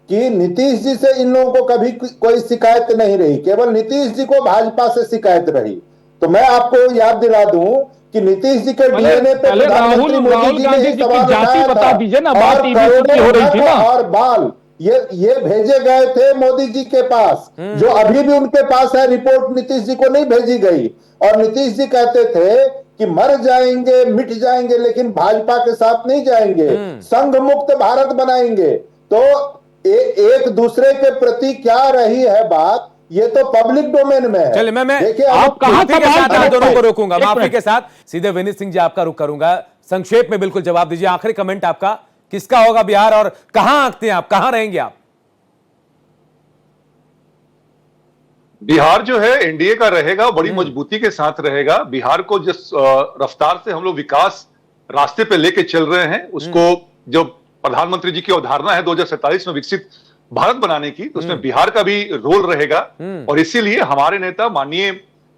कि नीतीश जी से इन लोगों को कभी कोई शिकायत नहीं रही, केवल नीतीश जी को भाजपा से शिकायत रही। तो मैं आपको याद दिला दूं कि नीतीश जी के डीएनए पे प्रधानमंत्री मोदी जी ने सवाल उठाया था, और करोड़ों और बाल ये भेजे गए थे मोदी जी के पास, जो अभी भी उनके पास है रिपोर्ट, नीतीश जी को नहीं भेजी गई। और नीतीश जी कहते थे कि मर जाएंगे मिट जाएंगे लेकिन भाजपा के साथ नहीं जाएंगे, संघ मुक्त भारत बनाएंगे। तो एक दूसरे के प्रति क्या रही है बात, ये तो पब्लिक डोमेन में है। चलिए मैं देखिए आप कहां के साथ आप दोनों को रोकूंगा, माफी के साथ सीधे विनीत सिंह जी आपका रुख करूंगा। संक्षेप में बिल्कुल जवाब दीजिए, आखिरी कमेंट आपका, किसका होगा बिहार और कहां आंकते हैं आप, कहां रहेंगे आप? बिहार जो है एनडीए का रहेगा, बड़ी मजबूती के साथ रहेगा। बिहार को जिस रफ्तार से हम लोग विकास रास्ते पे लेके चल रहे हैं, उसको जो प्रधानमंत्री जी की अवधारणा है 2047 में विकसित भारत बनाने की, तो उसमें बिहार का भी रोल रहेगा। और इसीलिए हमारे नेता माननीय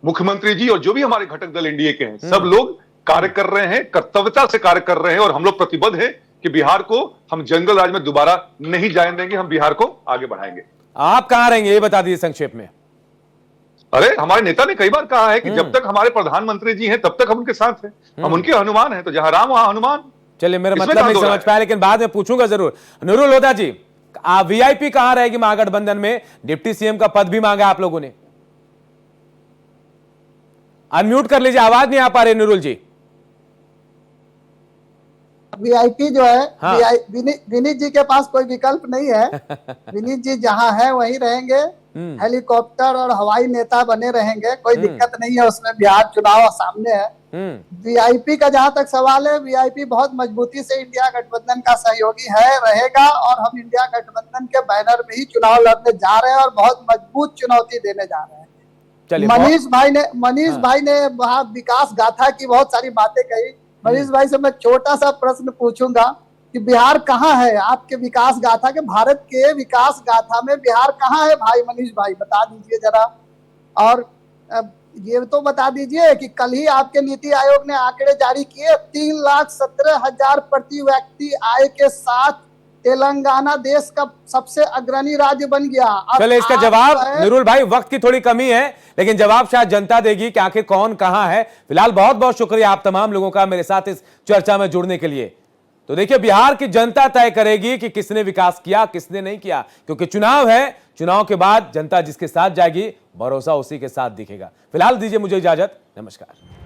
मुख्यमंत्री जी और जो भी हमारे घटक दल एनडीए के हैं, सब लोग कार्य कर रहे हैं, कर्तव्यता से कार्य कर रहे हैं। और हम लोग प्रतिबद्ध हैं कि बिहार को हम जंगल राज में दोबारा नहीं जाने देंगे, हम बिहार को आगे बढ़ाएंगे। आप कहां रहेंगे ये बता दीजिए संक्षेप में। अरे हमारे नेता ने कई बार कहा है कि जब तक हमारे प्रधानमंत्री जी हैं तब तक हम उनके साथ हैं, हम उनके हनुमान हैं, तो जहां राम वहां हनुमान। चलिए मेरा मतलब नहीं समझ पाया, लेकिन बाद में पूछूंगा जरूर। नूरुल हुदा जी, वीआईपी कहां रहेगी महागठबंधन में? डिप्टी सीएम का पद भी मांगा आप लोगों ने। अनम्यूट कर लीजिए, आवाज नहीं आ पा रही नूरुल जी। वीआईपी जो है, हाँ। विनीत जी के पास कोई विकल्प नहीं है। विनीत जी जहां है वहीं रहेंगे, हेलीकॉप्टर और हवाई नेता बने रहेंगे, कोई दिक्कत नहीं है उसमें। बिहार चुनाव सामने है। वीआईपी का जहां तक सवाल है, वीआईपी बहुत मजबूती से इंडिया गठबंधन का सहयोगी है, रहेगा, और हम इंडिया गठबंधन के बैनर में ही चुनाव लड़ने जा रहे हैं और बहुत मजबूत चुनौती देने जा रहे हैं। मनीष भाई ने वहाँ विकास गाथा की बहुत सारी बातें कही। मनीष भाई से मैं छोटा सा प्रश्न पूछूंगा कि बिहार कहाँ है आपके विकास गाथा के? भारत के विकास गाथा में बिहार कहाँ है भाई? मनीष भाई बता दीजिए जरा। और ये तो बता दीजिए कि कल ही आपके नीति आयोग ने आंकड़े जारी किए, 3,17,000 प्रति व्यक्ति आय के साथ तेलंगाना देश का सबसे अग्रणी राज्य बन गया। चले इसका जवाब नूरुल भाई, वक्त की थोड़ी कमी है लेकिन जवाब शायद जनता देगी कि आखिर कौन कहां है। फिलहाल बहुत बहुत शुक्रिया आप तमाम लोगों का मेरे साथ इस चर्चा में जुड़ने के लिए। तो देखिए बिहार की जनता तय करेगी कि किसने विकास किया किसने नहीं किया, क्योंकि चुनाव है। चुनाव के बाद जनता जिसके साथ जाएगी भरोसा उसी के साथ दिखेगा। फिलहाल दीजिए मुझे इजाजत, नमस्कार।